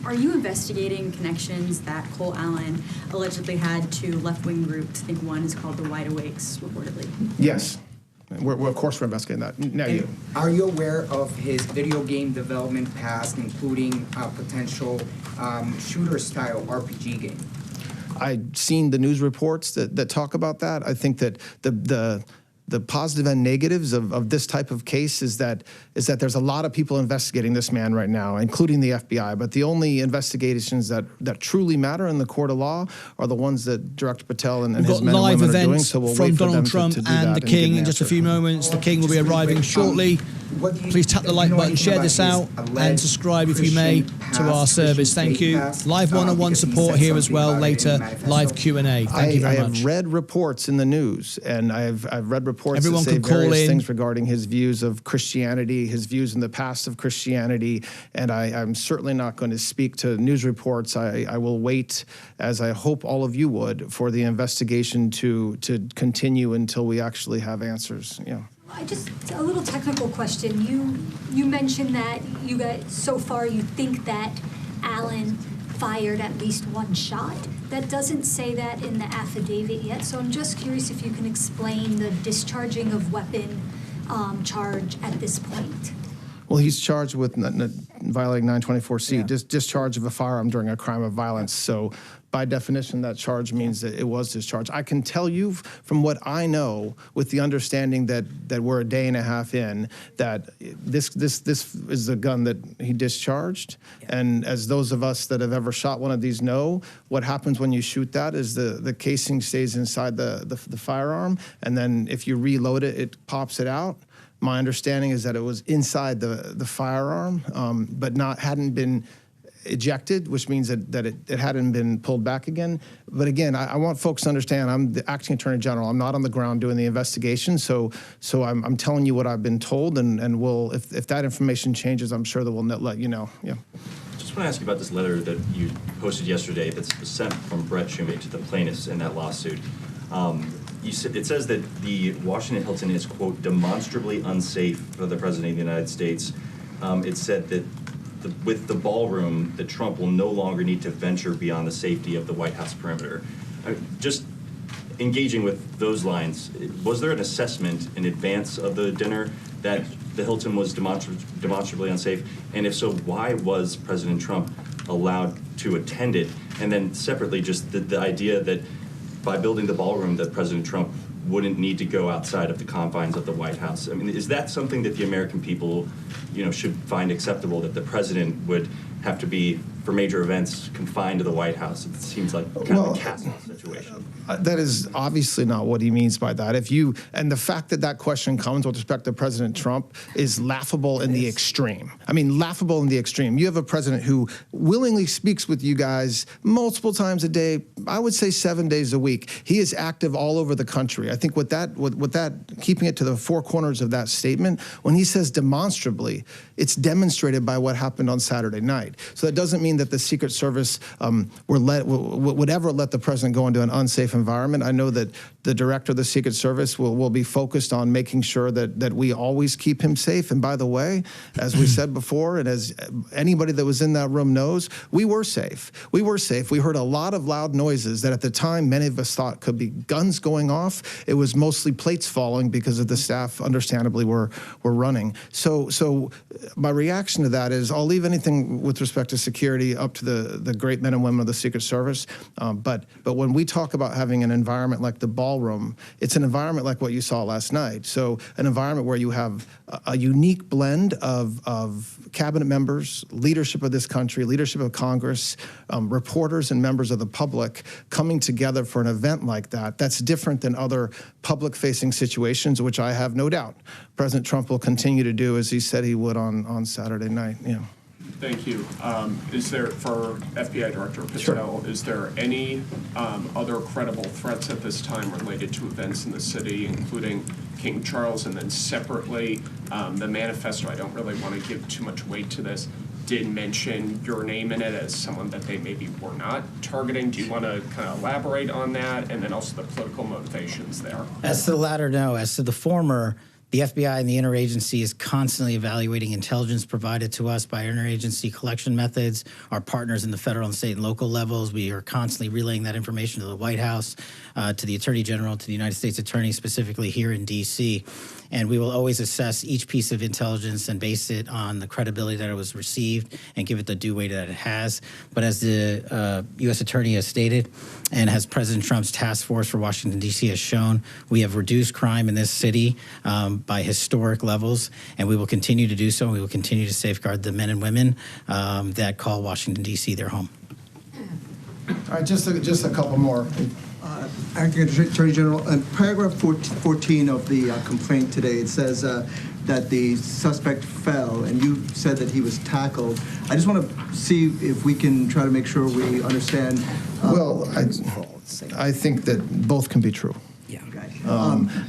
Are you investigating connections that Cole Allen allegedly had to left-wing groups? I think one is called the Wide Awakes, reportedly. Yes. Of course we're investigating that. Now you. Are you aware of his video game development past, including a potential shooter-style RPG game? I've seen the news reports that talk about that. I think that the positive and negatives of this type of case is that there's a lot of people investigating this man right now, including the FBI. But the only investigations that truly matter in the court of law are the ones that Director Patel and his men and women are doing. So we'll wait for them to do that. We've got live events from Donald Trump and the King in just a few moments. The King will be arriving shortly. Please tap the like button, share this out, and subscribe if you may to our service. Thank you. Live one-on-one support here as well later. Live Q&A. Thank you very much. I have read reports in the news, and I've read reports Everyone that say could call various in. things regarding his views of Christianity, his views in the past of Christianity, and I'm certainly not going to speak to news reports. I will wait, as I hope all of you would, for the investigation to continue until we actually have answers. Yeah. Just a little technical question. You mentioned that you guys, so far, you think that Allen fired at least one shot. That doesn't say that in the affidavit yet, so I'm just curious if you can explain the discharging of weapon charge at this point. Well, he's charged with violating 924C, discharge of a firearm during a crime of violence. So by definition, that charge means that it was discharged. I can tell you from what I know, with the understanding that we're a day and a half in, that this is the gun that he discharged. Yeah. And as those of us that have ever shot one of these know, what happens when you shoot that is the casing stays inside the firearm, and then if you reload it, it pops it out. My understanding is that it was inside the firearm, but hadn't been ejected, which means that it hadn't been pulled back again. But again, I want folks to understand, I'm the acting attorney general. I'm not on the ground doing the investigation, so I'm telling you what I've been told, and we'll, if that information changes, I'm sure that we'll let you know. Yeah. Just want to ask you about this letter that you posted yesterday that's sent from Brett Shumate to the plaintiffs in that lawsuit. It says that the Washington Hilton is, quote, demonstrably unsafe for the President of the United States. It said that with the ballroom, that Trump will no longer need to venture beyond the safety of the White House perimeter. Just engaging with those lines, was there an assessment in advance of the dinner that the Hilton was demonstrably unsafe? And if so, why was President Trump allowed to attend it? And then separately, just the idea that by building the ballroom, that President Trump wouldn't need to go outside of the confines of the White House. I mean, is that something that the American people, should find acceptable, that the president would have to be, for major events, confined to the White House? It seems like kind of a castle situation. That is obviously not what he means by that. And the fact that question comes with respect to President Trump is laughable in the extreme. I mean, laughable in the extreme. You have a president who willingly speaks with you guys multiple times a day, I would say 7 days a week. He is active all over the country. I think with that, keeping it to the four corners of that statement, when he says demonstrably, it's demonstrated by what happened on Saturday night. So that doesn't mean that the Secret Service would ever let the president go into an unsafe environment. I know that the director of the Secret Service will be focused on making sure that we always keep him safe. And by the way, as we said before, and as anybody that was in that room knows, we were safe. We were safe. We heard a lot of loud noises that at the time many of us thought could be guns going off. It was mostly plates falling because of the staff, understandably, were running. So my reaction to that is I'll leave anything with respect to security up to the great men and women of the Secret Service. But when we talk about having an environment like the ballroom, it's an environment like what you saw last night. So an environment where you have a unique blend of cabinet members, leadership of this country, leadership of Congress, reporters and members of the public coming together for an event like that. That's different than other public-facing situations, which I have no doubt President Trump will continue to do as he said he would on Saturday night. Yeah. Thank you. Is there, for FBI Director Patel, is there any other credible threats at this time related to events in the city, including King Charles, and then separately, the manifesto, I don't really want to give too much weight to this, did mention your name in it as someone that they maybe were not targeting. Do you want to kind of elaborate on that, and then also the political motivations there? As to the latter, no. As to the former, the FBI and the interagency is constantly evaluating intelligence provided to us by interagency collection methods. Our partners in the federal and state and local levels, we are constantly relaying that information to the White House, to the Attorney General, to the United States Attorney, specifically here in D.C. And we will always assess each piece of intelligence and base it on the credibility that it was received and give it the due weight that it has. But as the U.S. Attorney has stated, and as President Trump's task force for Washington, D.C. has shown, we have reduced crime in this city by historic levels, and we will continue to do so. We will continue to safeguard the men and women that call Washington, D.C. their home. All right, just a couple more. Acting Attorney General, in paragraph 14 of the complaint today, it says that the suspect fell, and you said that he was tackled. I just want to see if we can try to make sure we understand. Well, I think that both can be true. Yeah.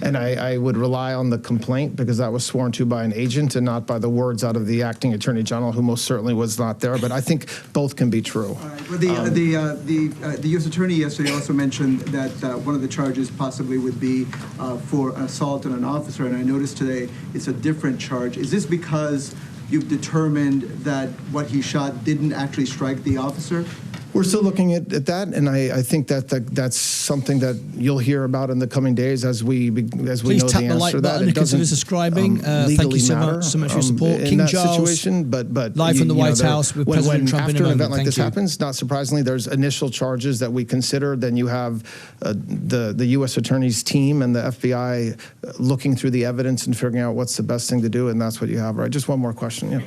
And I would rely on the complaint because that was sworn to by an agent and not by the words out of the acting attorney general, who most certainly was not there. But I think both can be true. All right. Well, the U.S. attorney yesterday also mentioned that one of the charges possibly would be for assault on an officer, and I noticed today it's a different charge. Is this because you've determined that what he shot didn't actually strike the officer? We're still looking at that, and I think that's something that you'll hear about in the coming days as we know the answer to that. Please tap the like button if consider subscribing. Thank you so much for your support. King Charles, situation, but live from the White House with President Trump in a moment. After an event like this happens, not surprisingly, there's initial charges that we consider. Then you have the U.S. Attorney's team and the FBI looking through the evidence and figuring out what's the best thing to do, and that's what you have. Right? Just one more question. Yeah.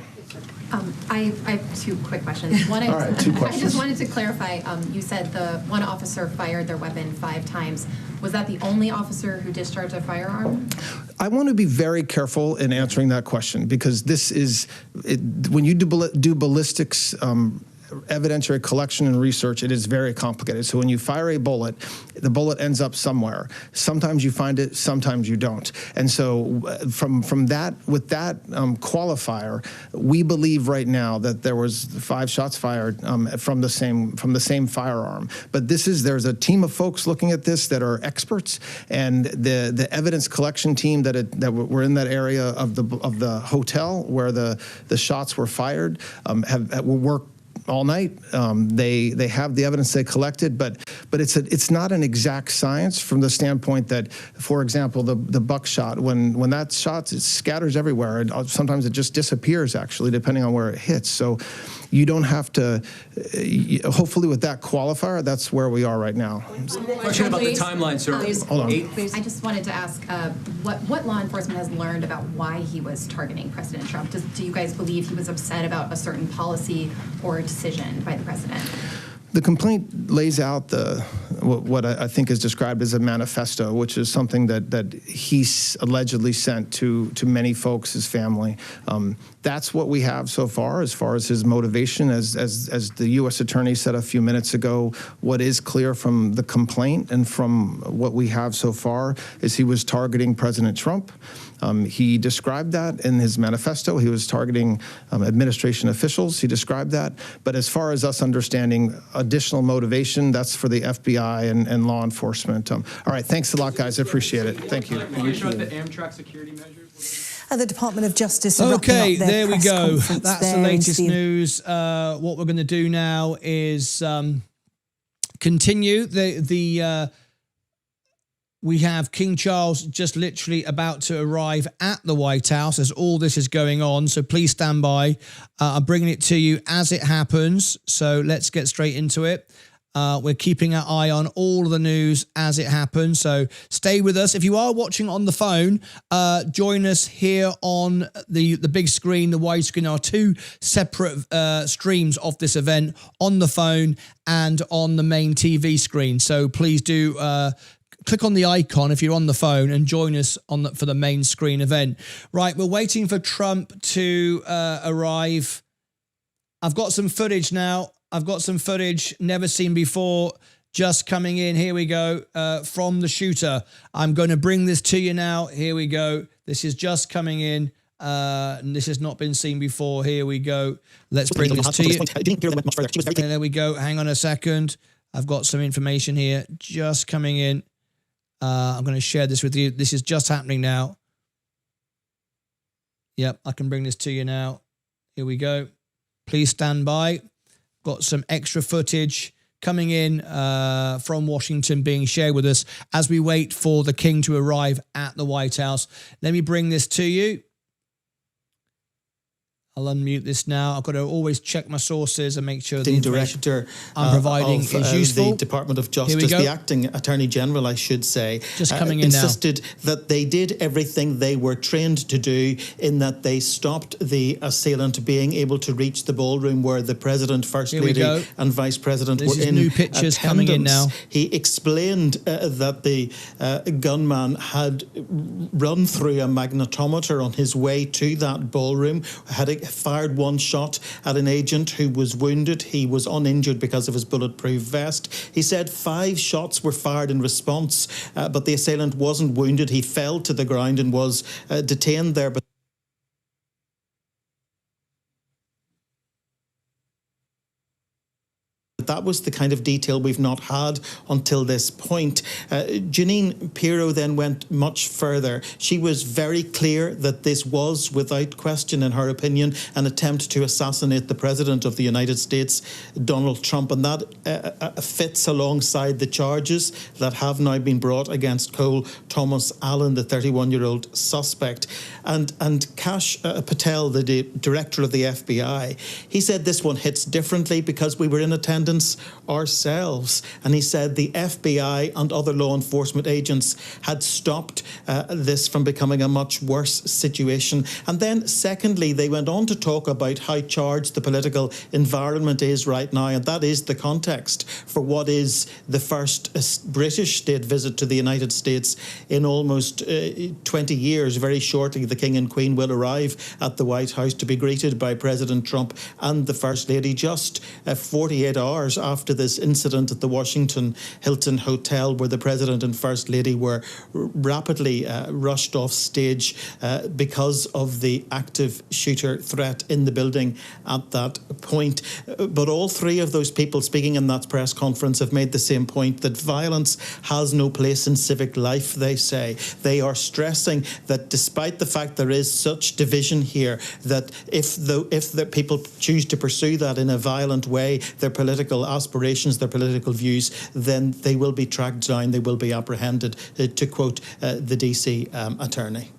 I have two quick questions. One is, all right, two questions. I just wanted to clarify, you said the one officer fired their weapon 5 times. Was that the only officer who discharged a firearm? I want to be very careful in answering that question because this is, when you do ballistics evidentiary collection and research, it is very complicated. So when you fire a bullet, the bullet ends up somewhere. Sometimes you find it, sometimes you don't. And so from that, with that qualifier, we believe right now that there was 5 shots fired from the same firearm. But there's a team of folks looking at this that are experts, and the evidence collection team that were in that area of the hotel where the shots were fired have worked all night. They have the evidence they collected, but it's not an exact science from the standpoint that, for example, the buckshot, when that shot, it scatters everywhere, and sometimes it just disappears, actually, depending on where it hits. So you don't have to, hopefully with that qualifier, that's where we are right now. Question about the timeline, sir. Hold on. I just wanted to ask what law enforcement has learned about why he was targeting President Trump. Do you guys believe he was upset about a certain policy or a decision by the president? The complaint lays out what I think is described as a manifesto, which is something that he allegedly sent to many folks, his family. That's what we have so far as his motivation. As the U.S. Attorney said a few minutes ago, what is clear from the complaint and from what we have so far is he was targeting President Trump. He described that in his manifesto. He was targeting administration officials. He described that. But as far as us understanding additional motivation, that's for the FBI and law enforcement. All right, thanks a lot, guys. I appreciate it. Thank you. Can you show the Amtrak security measures? The Department of Justice. Okay, there we go. That's the latest news. What we're going to do now is continue we have King Charles just literally about to arrive at the White House as all this is going on. So please stand by. I'm bringing it to you as it happens. So let's get straight into it. We're keeping our eye on all of the news as it happens. So stay with us. If you are watching on the phone, join us here on the big screen, the widescreen. There are two separate streams of this event on the phone and on the main TV screen. So please do click on the icon if you're on the phone and join us for the main screen event. Right, we're waiting for Trump to arrive. I've got some footage now. I've got some footage never seen before just coming in. Here we go from the shooter. I'm going to bring this to you now. Here we go. This is just coming in. And this has not been seen before. Here we go. Let's bring this to you. There we go. Hang on a second. I've got some information here just coming in. I'm going to share this with you. This is just happening now. Yep, I can bring this to you now. Here we go. Please stand by. Got some extra footage coming in from Washington being shared with us as we wait for the king to arrive at the White House. Let me bring this to you. I'll unmute this now. I've got to always check my sources and make sure the director I'm providing is useful. The Department of Justice, the acting Attorney General, I should say, just coming in insisted that they did everything they were trained to do, in that they stopped the assailant being able to reach the ballroom where the President, First Lady and Vice President were in. New pictures coming in now. He explained that the gunman had run through a magnetometer on his way to that ballroom, had fired one shot at an agent who was wounded. He was uninjured because of his bulletproof vest. He said 5 shots were fired in response, but the assailant wasn't wounded. He fell to the ground and was detained there. But that was the kind of detail we've not had until this point. Janine Pirro then went much further. She was very clear that this was, without question, in her opinion, an attempt to assassinate the President of the United States, Donald Trump, and that fits alongside the charges that have now been brought against Cole Thomas Allen, the 31-year-old suspect. And Kash Patel, the director of the FBI, he said this one hits differently because we were in attendance ourselves. And he said the FBI and other law enforcement agents had stopped this from becoming a much worse situation. And then secondly, they went on to talk about how charged the political environment is right now. And that is the context for what is the first British state visit to the United States in almost 20 years. Very shortly, the King and Queen will arrive at the White House to be greeted by President Trump and the First Lady just 48 hours after this incident at the Washington Hilton Hotel, where the President and First Lady were rapidly rushed off stage because of the active shooter threat in the building at that point. But all three of those people speaking in that press conference have made the same point, that violence has no place in civic life, they say. They are stressing that despite the fact there is such division here, that if the people choose to pursue that in a violent way, their political aspirations, their political views, then they will be tracked down, they will be apprehended, to quote the DC attorney.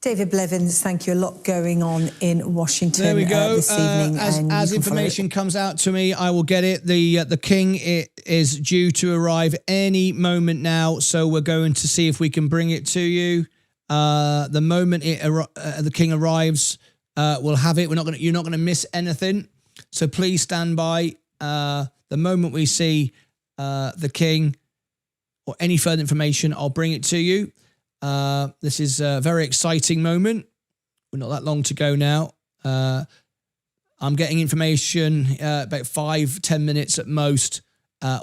David Blevins, thank you. A lot going on in Washington there we go. This evening. As information comes out to me, I will get it. The king is due to arrive any moment now, so we're going to see if we can bring it to you. The moment the king arrives, we'll have it. You're not going to miss anything. So please stand by. The moment we see the king or any further information, I'll bring it to you. This is a very exciting moment. We're not that long to go now. I'm getting information about 5-10 minutes at most.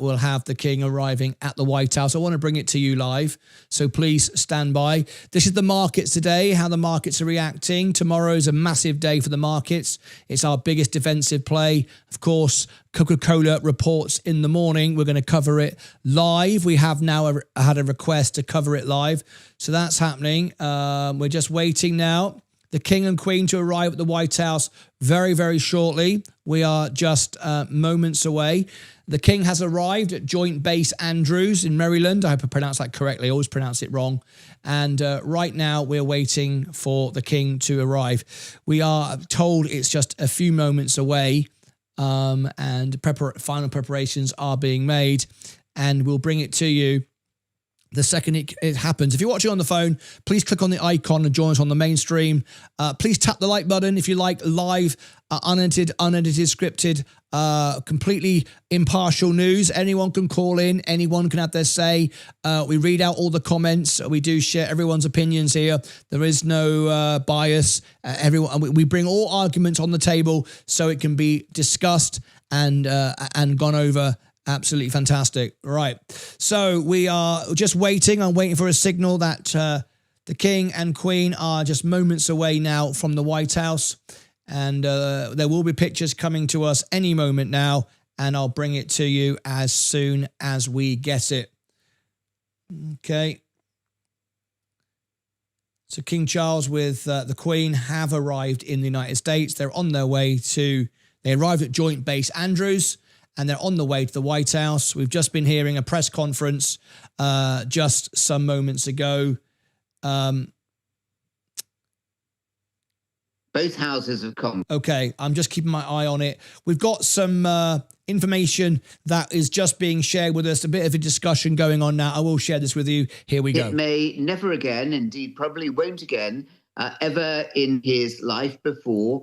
We'll have the king arriving at the White House. I want to bring it to you live, so please stand by. This is the markets today, how the markets are reacting. Tomorrow is a massive day for the markets. It's our biggest defensive play. Of course, Coca-Cola reports in the morning. We're going to cover it live. We have now had a request to cover it live, so that's happening. We're just waiting now. The King and Queen to arrive at the White House very, very shortly. We are just moments away. The King has arrived at Joint Base Andrews in Maryland. I hope I pronounced that correctly. I always pronounce it wrong. And right now we're waiting for the King to arrive. We are told it's just a few moments away, and final preparations are being made, and we'll bring it to you the second it happens. If you're watching on the phone, please click on the icon and join us on the main stream. Please tap the like button if you like live, unedited, scripted, completely impartial news. Anyone can call in. Anyone can have their say. We read out all the comments. We do share everyone's opinions here. There is no bias. We bring all arguments on the table so it can be discussed and gone over. Absolutely fantastic. Right. So we are just waiting. I'm waiting for a signal that the King and Queen are just moments away now from the White House. And there will be pictures coming to us any moment now. And I'll bring it to you as soon as we get it. Okay. So King Charles with the Queen have arrived in the United States. They're on their way they arrived at Joint Base Andrews, and they're on the way to the White House. We've just been hearing a press conference just some moments ago. Both houses have come. Okay, I'm just keeping my eye on it. We've got some information that is just being shared with us, a bit of a discussion going on now. I will share this with you. Here we go. It may never again, indeed probably won't again, ever in his life before,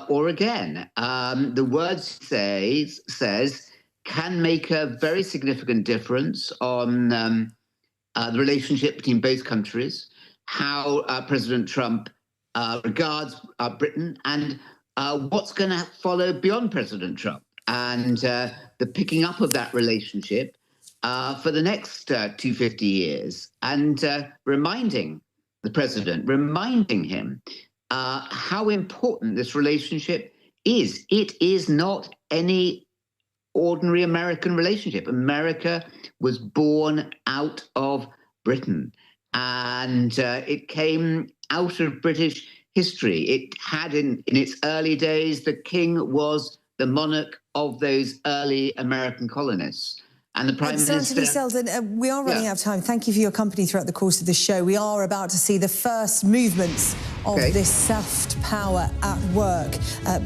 or again. The word says can make a very significant difference on the relationship between both countries, how President Trump regards Britain, and what's going to follow beyond President Trump, and the picking up of that relationship for the next 250 years, and reminding the president, reminding him how important this relationship is. It is not any ordinary American relationship. America was born out of Britain, and it came out of British history. It had in its early days, the king was the monarch of those early American colonists. And the Prime Minister... Selden, we are running out of time. Thank you for your company throughout the course of the show. We are about to see the first movements of this soft power at work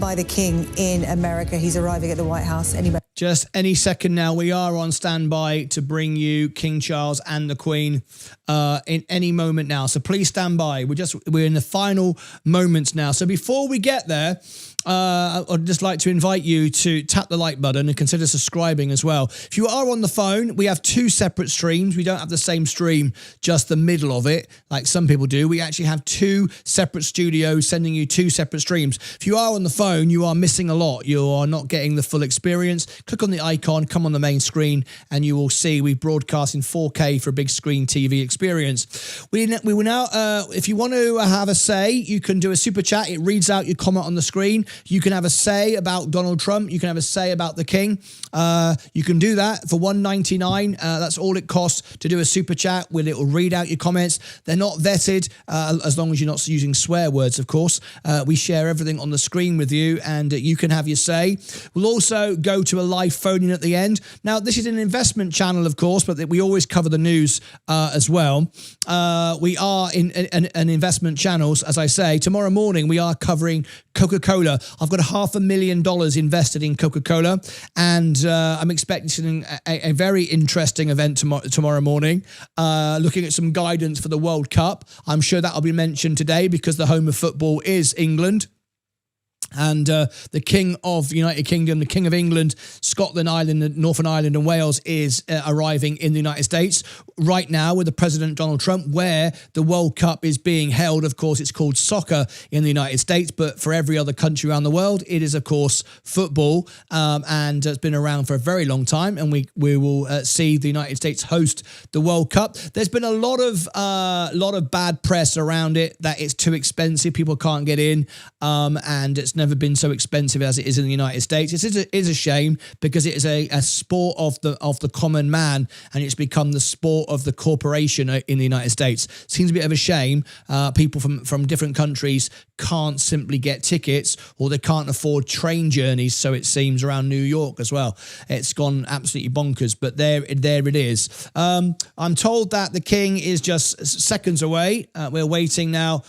by the king in America. He's arriving at the White House any moment. Just any second now. We are on standby to bring you King Charles and the Queen in any moment now. So please stand by. We're in the final moments now. So before we get there, I'd just like to invite you to tap the like button and consider subscribing as well. If you are on the phone, we have two separate streams. We don't have the same stream, just the middle of it, like some people do. We actually have two separate studios sending you two separate streams. If you are on the phone, you are missing a lot. You are not getting the full experience. Click on the icon, come on the main screen, and you will see we broadcast in 4K for a big screen TV experience. We will now, if you want to have a say, you can do a super chat. It reads out your comment on the screen. You can have a say about Donald Trump. You can have a say about the king. You can do that for $1.99. That's all it costs to do a super chat. It will read out your comments. They're not vetted, as long as you're not using swear words, of course. We share everything on the screen with you, and you can have your say. We'll also go to a live phone-in at the end. Now, this is an investment channel, of course, but we always cover the news as well. We are in an investment channels, as I say. Tomorrow morning, we are covering Coca-Cola. I've got $500,000 invested in Coca-Cola, and I'm expecting a very interesting event tomorrow morning, looking at some guidance for the World Cup. I'm sure that will be mentioned today because the home of football is England. And the King of the United Kingdom, the King of England, Scotland, Ireland, Northern Ireland and Wales is arriving in the United States right now with the President Donald Trump, where the World Cup is being held. Of course, it's called soccer in the United States, but for every other country around the world, it is, of course, football. And it's been around for a very long time. And we will see the United States host the World Cup. There's been a lot of bad press around it, that it's too expensive. People can't get in. And it's never been so expensive as it is in the United States. It is a shame, because it is a sport of the common man, and it's become the sport of the corporation in the United States. Seems a bit of a shame. People from different countries can't simply get tickets, or they can't afford train journeys, so it seems, around New York as well. It's gone absolutely bonkers, but there it is. I'm told that the King is just seconds away. We're waiting now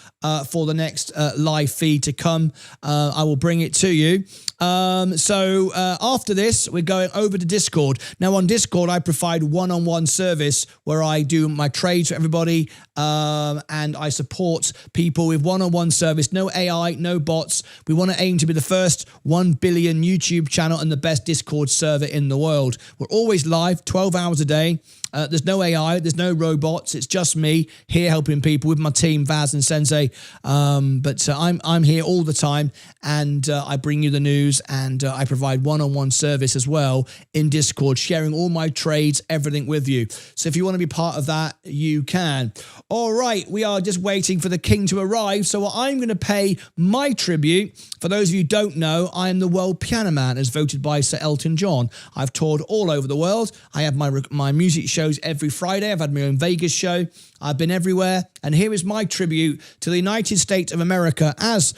for the next live feed to come. I will bring it to you. So after this, we're going over to Discord. Now on Discord, I provide one-on-one service where I do my trades for everybody, and I support people with one-on-one service. No AI, no bots. We want to aim to be the first 1 billion YouTube channel and the best Discord server in the world. We're always live, 12 hours a day. There's no AI, there's no robots. It's just me here helping people with my team, Vaz and Sensei. But I'm here all the time, and I bring you the news, and I provide one-on-one service as well in Discord, sharing all my trades, everything with you. So if you want to be part of that, you can. All right, we are just waiting for the King to arrive. So I'm going to pay my tribute. For those of you who don't know, I am the World Piano Man, as voted by Sir Elton John. I've toured all over the world. I have my music shows every Friday. I've had my own Vegas show. I've been everywhere. And here is my tribute to the United States of America as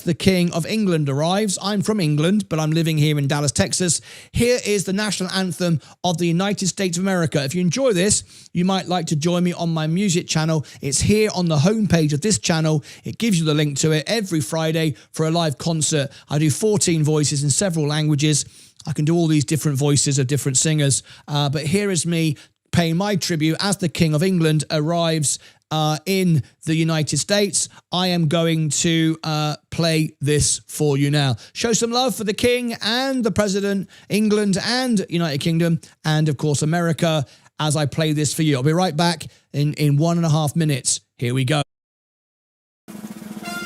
the King of England arrives. I'm from England, but I'm living here in Dallas, Texas. Here is the national anthem of the United States of America. If you enjoy this, you might like to join me on my music channel. It's here on the homepage of this channel. It gives you the link to it every Friday for a live concert. I do 14 voices in several languages. I can do all these different voices of different singers. But here is me paying my tribute as the King of England arrives in the United States. I am going to play this for you now. Show some love for the King and the President, England and United Kingdom, and of course America, as I play this for you. I'll be right back in 1.5 minutes. Here we go.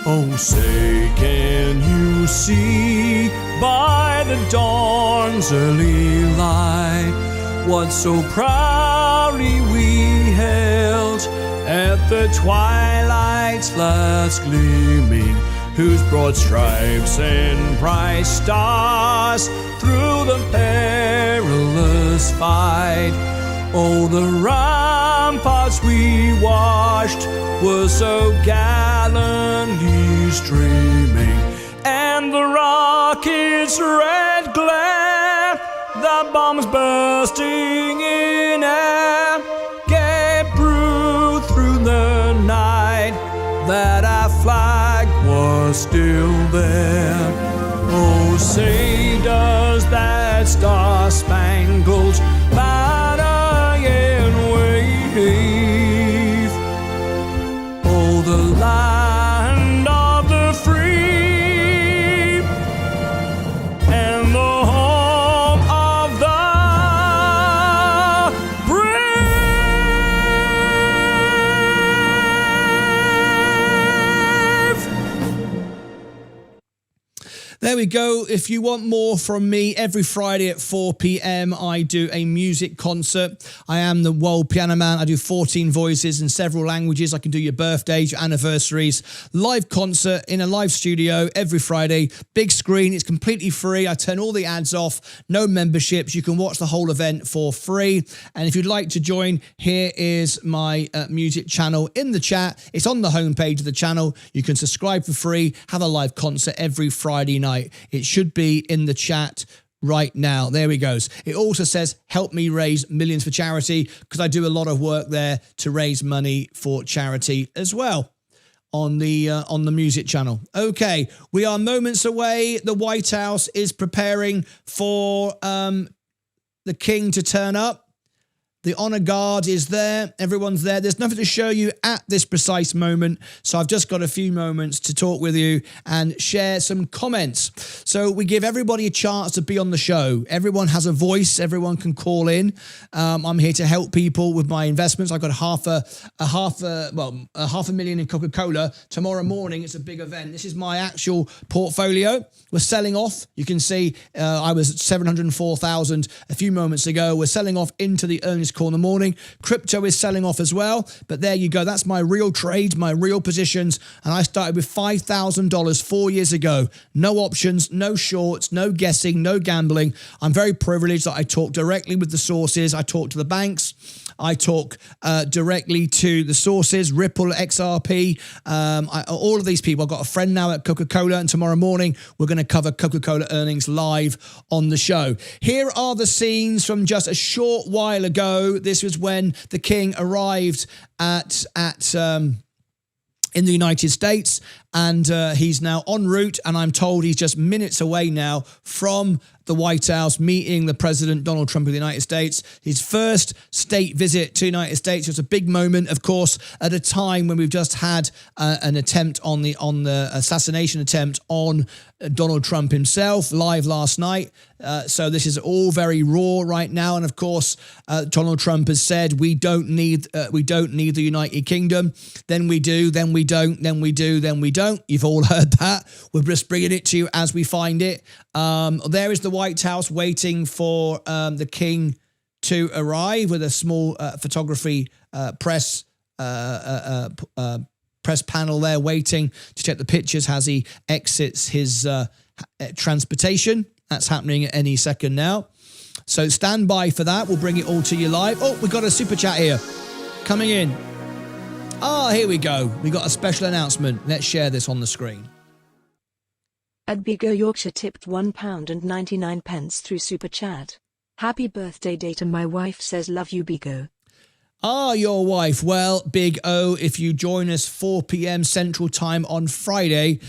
Oh, say, can you see by the dawn's early light what so proudly we held at the twilight's last gleaming, whose broad stripes and bright stars through the perilous fight? Oh, the ramparts we watched were so gallantly streaming, and the rockets' red glare, the bombs bursting in air, gave proof through the night that our flag was still there. Oh, say, does that star-spangled banner yet wave? Oh, the land of the free and the home of the There we go. If you want more from me, every Friday at 4 p.m. I do a music concert. I am the World Piano Man. I do 14 voices in several languages. I can do your birthdays, your anniversaries. Live concert in a live studio every Friday. Big screen. It's completely free. I turn all the ads off. No memberships. You can watch the whole event for free. And if you'd like to join, here is my music channel in the chat. It's on the homepage of the channel. You can subscribe for free. Have a live concert every Friday night. It should be in the chat right now. There he goes. It also says, help me raise millions for charity, because I do a lot of work there to raise money for charity as well on the music channel. Okay, we are moments away. The White House is preparing for the King to turn up. The honor guard is there. Everyone's there. There's nothing to show you at this precise moment. So I've just got a few moments to talk with you and share some comments. So we give everybody a chance to be on the show. Everyone has a voice. Everyone can call in. I'm here to help people with my investments. I've got half a million in Coca-Cola. Tomorrow morning, it's a big event. This is my actual portfolio. We're selling off. You can see I was at 704,000 a few moments ago. We're selling off into the earnings call in the morning. Crypto is selling off as well. But there you go. That's my real trades, my real positions. And I started with $5,000 4 years ago. No options, no shorts, no guessing, no gambling. I'm very privileged that I talk directly with the sources. I talk to the banks. I talk directly to the sources, Ripple, XRP, all of these people. I've got a friend now at Coca-Cola, and tomorrow morning we're going to cover Coca-Cola earnings live on the show. Here are the scenes from just a short while ago. This was when the king arrived in the United States, and he's now en route, and I'm told he's just minutes away now from the White House meeting the President Donald Trump of the United States. His first state visit to the United States was a big moment, of course, at a time when we've just had an attempt on the assassination attempt on Donald Trump himself live last night. So this is all very raw right now, and of course, Donald Trump has said we don't need the United Kingdom. Then we do, then we don't, then we do, then we don't. You've all heard that. We're just bringing it to you as we find it. There is the White House waiting for the king to arrive with a small photography press panel there waiting to take the pictures as he exits his transportation. That's happening at any second now. So stand by for that. We'll bring it all to you live. Oh, we've got a super chat here coming in. Ah, here we go. We got a special announcement. Let's share this on the screen. At Bigger Yorkshire tipped £1.99 through Super Chat. Happy birthday day to my wife, says love you Bigo. Ah, your wife. Well, Big O, if you join us 4 p.m. Central Time on Friday,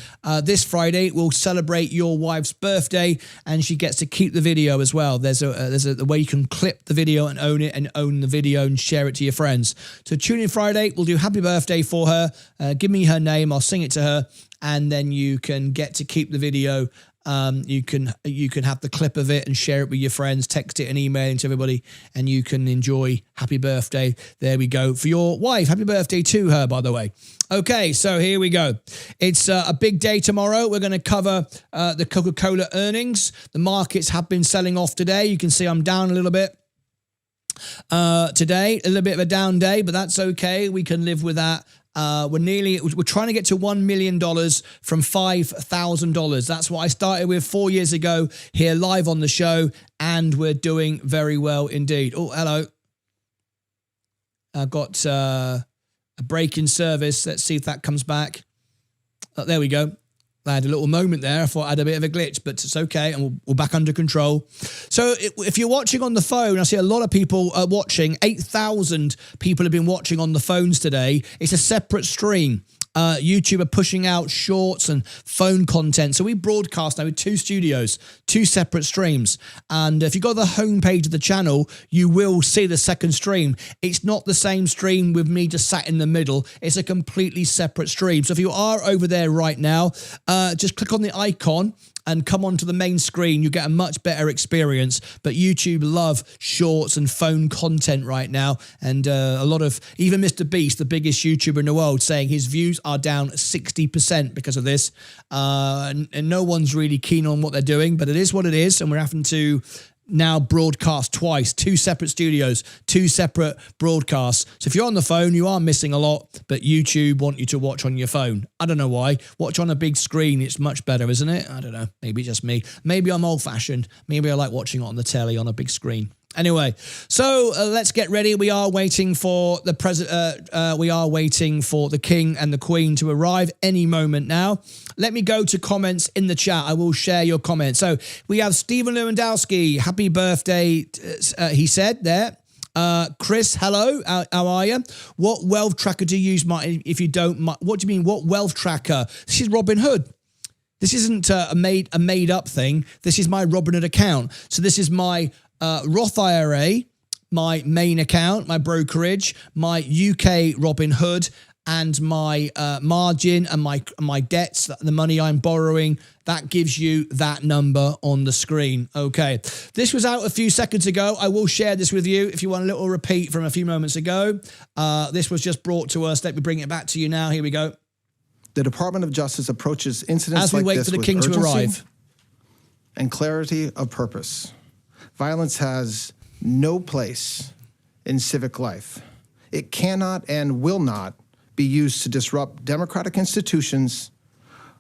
this Friday, we'll celebrate your wife's birthday, and she gets to keep the video as well. There's a way you can clip the video and own it, and own the video and share it to your friends. So tune in Friday. We'll do happy birthday for her. Give me her name. I'll sing it to her, and then you can get to keep the video. You can have the clip of it and share it with your friends, text it and email it to everybody, and you can enjoy happy birthday. There we go. For your wife, happy birthday to her, by the way. Okay, so here we go. It's a big day tomorrow. We're going to cover the Coca-Cola earnings. The markets have been selling off today. You can see I'm down a little bit today. A little bit of a down day, but that's okay. We can live with that. We're trying to get to $1 million from $5,000. That's what I started with 4 years ago here live on the show, and we're doing very well indeed. Oh, hello. I've got a break in service. Let's see if that comes back. There we go. I had a little moment there. I thought I had a bit of a glitch, but it's okay, and we're back under control. So if you're watching on the phone, I see a lot of people are watching. 8,000 people have been watching on the phones today. It's a separate stream. YouTube are pushing out shorts and phone content. So we broadcast now with 2 studios, 2 separate streams. And if you go to the homepage of the channel, you will see the second stream. It's not the same stream with me just sat in the middle. It's a completely separate stream. So if you are over there right now, just click on the icon and come onto the main screen. You get a much better experience. But YouTube love shorts and phone content right now. And a lot of, even Mr. Beast, the biggest YouTuber in the world, saying his views are down 60% because of this. And no one's really keen on what they're doing, but it is what it is. And we're having to now broadcast twice, 2 separate studios, 2 separate broadcasts. So if you're on the phone, you are missing a lot, but YouTube want you to watch on your phone. I don't know why. Watch on a big screen, it's much better, isn't it? I don't know. Maybe just me. Maybe I'm old-fashioned. Maybe I like watching it on the telly on a big screen. Anyway, so let's get ready. We are waiting for the we are waiting for the king and the queen to arrive any moment now. Let me go to comments in the chat. I will share your comments. So we have Stephen Lewandowski. Happy birthday, he said there. Chris, hello. How are you? What wealth tracker do you use, Martyn? If you don't, what do you mean? What wealth tracker? This is Robinhood. This isn't a made up thing. This is my Robinhood account. So this is my Roth IRA, my main account, my brokerage, my UK Robinhood, and my margin and my debts, the money I'm borrowing, that gives you that number on the screen. Okay, this was out a few seconds ago. I will share this with you if you want a little repeat from a few moments ago. This was just brought to us. Let me bring it back to you now. Here we go. The Department of Justice approaches incidents as we like wait this for the with king to urgency arrive and clarity of purpose. Violence has no place in civic life. It cannot and will not be used to disrupt democratic institutions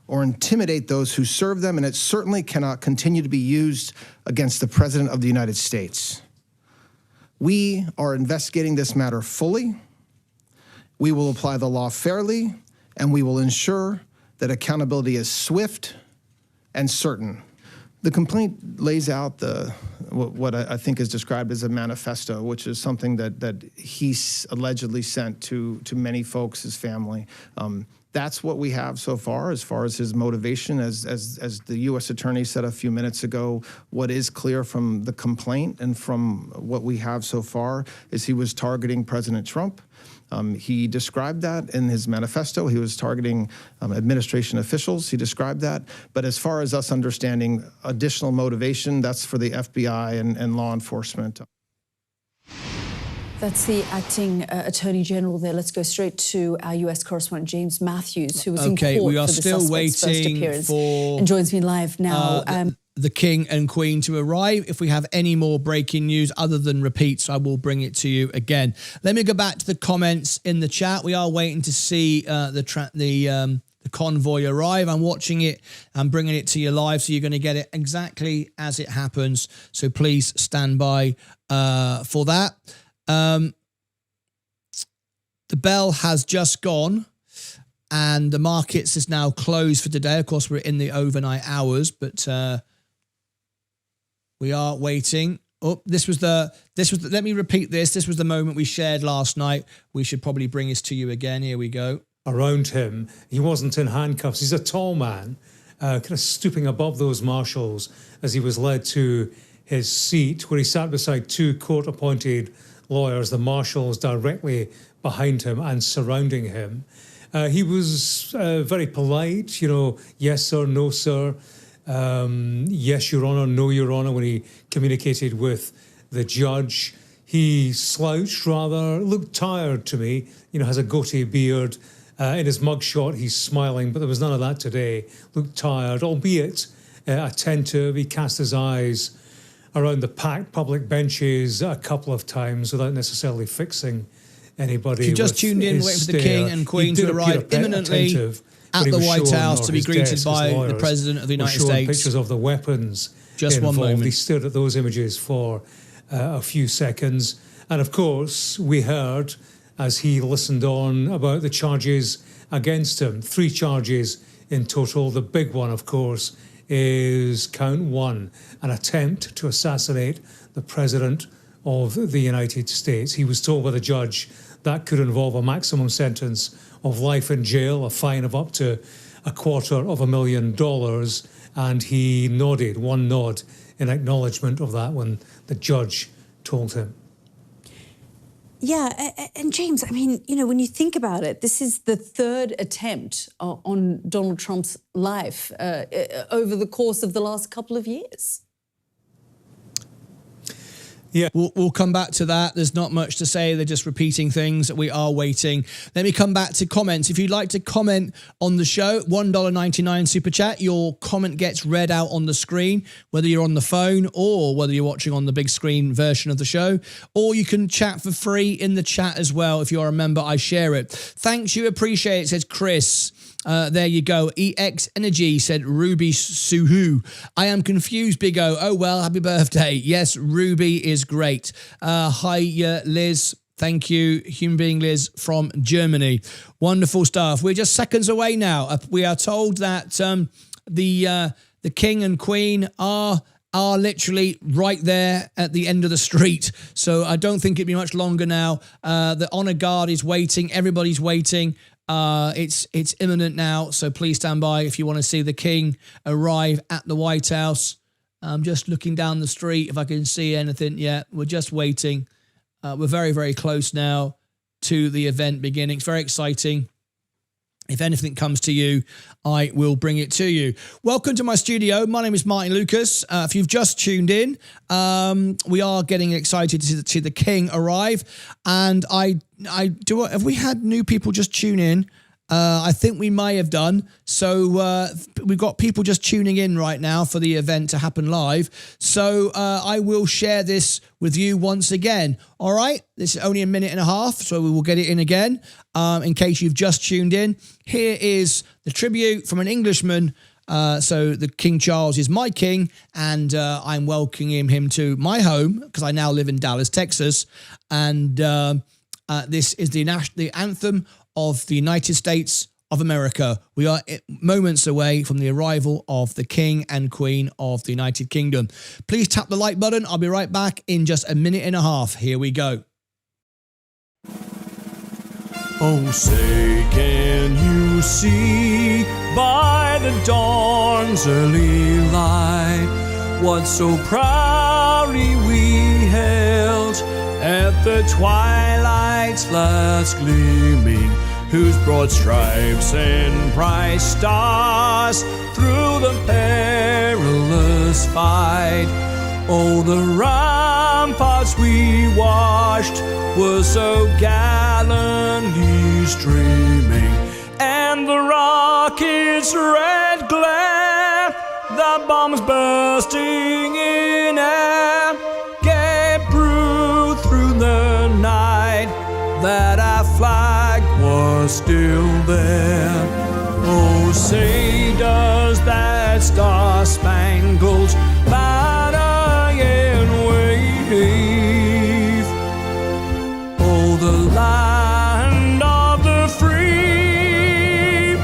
or intimidate those who serve them, and it certainly cannot continue to be used against the President of the United States. We are investigating this matter fully. We will apply the law fairly, and we will ensure that accountability is swift and certain. The complaint lays out what I think is described as a manifesto, which is something that he allegedly sent to many folks, his family. That's what we have so far as his motivation. As the U.S. Attorney said a few minutes ago, what is clear from the complaint and from what we have so far is he was targeting President Trump. He described that in his manifesto. He was targeting administration officials. He described that. But as far as us understanding additional motivation, that's for the FBI and law enforcement. That's the acting Attorney General there. Let's go straight to our US correspondent, James Matthews, who was in court we are for the still suspect's first waiting appearance for and joins me live now. The King and Queen to arrive. If we have any more breaking news other than repeats, I will bring it to you again. Let me go back to the comments in the chat. We are waiting to see the convoy arrive. I'm watching it. I'm bringing it to you live, so you're going to get it exactly as it happens. So please stand by for that. The bell has just gone and the markets is now closed for today. Of course, we're in the overnight hours, but we are waiting. Oh, let me repeat this. This was the moment we shared last night. We should probably bring this to you again. Here we go. Around him, he wasn't in handcuffs. He's a tall man, kind of stooping above those marshals as he was led to his seat, where he sat beside two court-appointed lawyers, the marshals directly behind him and surrounding him. He was very polite, yes sir, no sir, yes, Your Honour, no, Your Honour, when he communicated with the judge. He slouched rather, looked tired to me, has a goatee beard. In his mugshot, he's smiling, but there was none of that today. Looked tired, albeit attentive. He cast his eyes around the packed public benches a couple of times without necessarily fixing anybody. If you just tuned in, waiting for the King and Queen to arrive imminently at the White House to be greeted by the President of the United States. Pictures of the weapons just involved. one moment. He stood at those images for a few seconds. And of course, we heard, as he listened on, about the charges against him. 3 charges in total. The big one, of course, is count 1, an attempt to assassinate the President of the United States. He was told by the judge that could involve a maximum sentence of life in jail, a fine of up to $250,000, and he nodded, one nod, in acknowledgement of that when the judge told him. Yeah, and James, I mean, when you think about it, this is the 3rd attempt on Donald Trump's life over the course of the last couple of years. Yeah, we'll come back to that. There's not much to say. They're just repeating things. We are waiting. Let me come back to comments. If you'd like to comment on the show, $1.99 super chat. Your comment gets read out on the screen, whether you're on the phone or whether you're watching on the big screen version of the show. Or you can chat for free in the chat as well. If you're a member, I share it. Thanks, you appreciate it, says Chris. There you go. EX Energy said Ruby Suhu. I am confused, Big O. Oh, well, happy birthday. Yes, Ruby is great. Hi, Liz. Thank you. Human being Liz from Germany. Wonderful stuff. We're just seconds away now. We are told that the King and Queen are literally right there at the end of the street. So I don't think it'd be much longer now. The honor guard is waiting. Everybody's waiting. It's imminent now, so please stand by if you want to see the King arrive at the White House. I'm just looking down the street if I can see anything yet. We're just waiting. We're very, very close now to the event beginning. It's very exciting. If anything comes to you, I will bring it to you. Welcome to my studio. My name is Martyn Lucas. If you've just tuned in, we are getting excited to see the King arrive. And have we had new people just tune in? I think we may have done. So we've got people just tuning in right now for the event to happen live. So I will share this with you once again. All right. This is only a minute and a half, so we will get it in again. In case you've just tuned in, here is the tribute from an Englishman. So the King Charles is my king, and I'm welcoming him to my home because I now live in Dallas, Texas. And this is the anthem of the United States of America. We are moments away from the arrival of the King and Queen of the United Kingdom. Please tap the like button. I'll be right back in just a minute and a half. Here we go. Oh, say, can you see by the dawn's early light what so proudly we held at the twilight's last gleaming, whose broad stripes and bright stars through the perilous fight? Oh, the ramparts we watched were so gallantly streaming, and the rocket's red glare, the bombs bursting in air, gave proof through the night that our flag was still there. Oh, say, does that star-spangled banner yet wave? Oh, the land of the free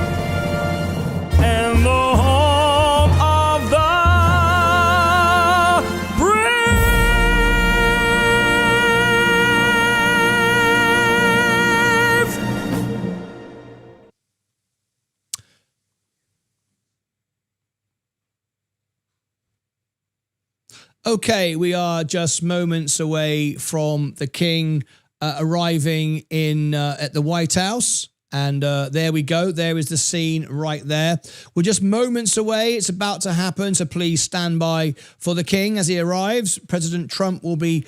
and the home of the Okay, we are just moments away from the King arriving in at the White House. And there we go. There is the scene right there. We're just moments away. It's about to happen. So please stand by for the King as he arrives. President Trump will be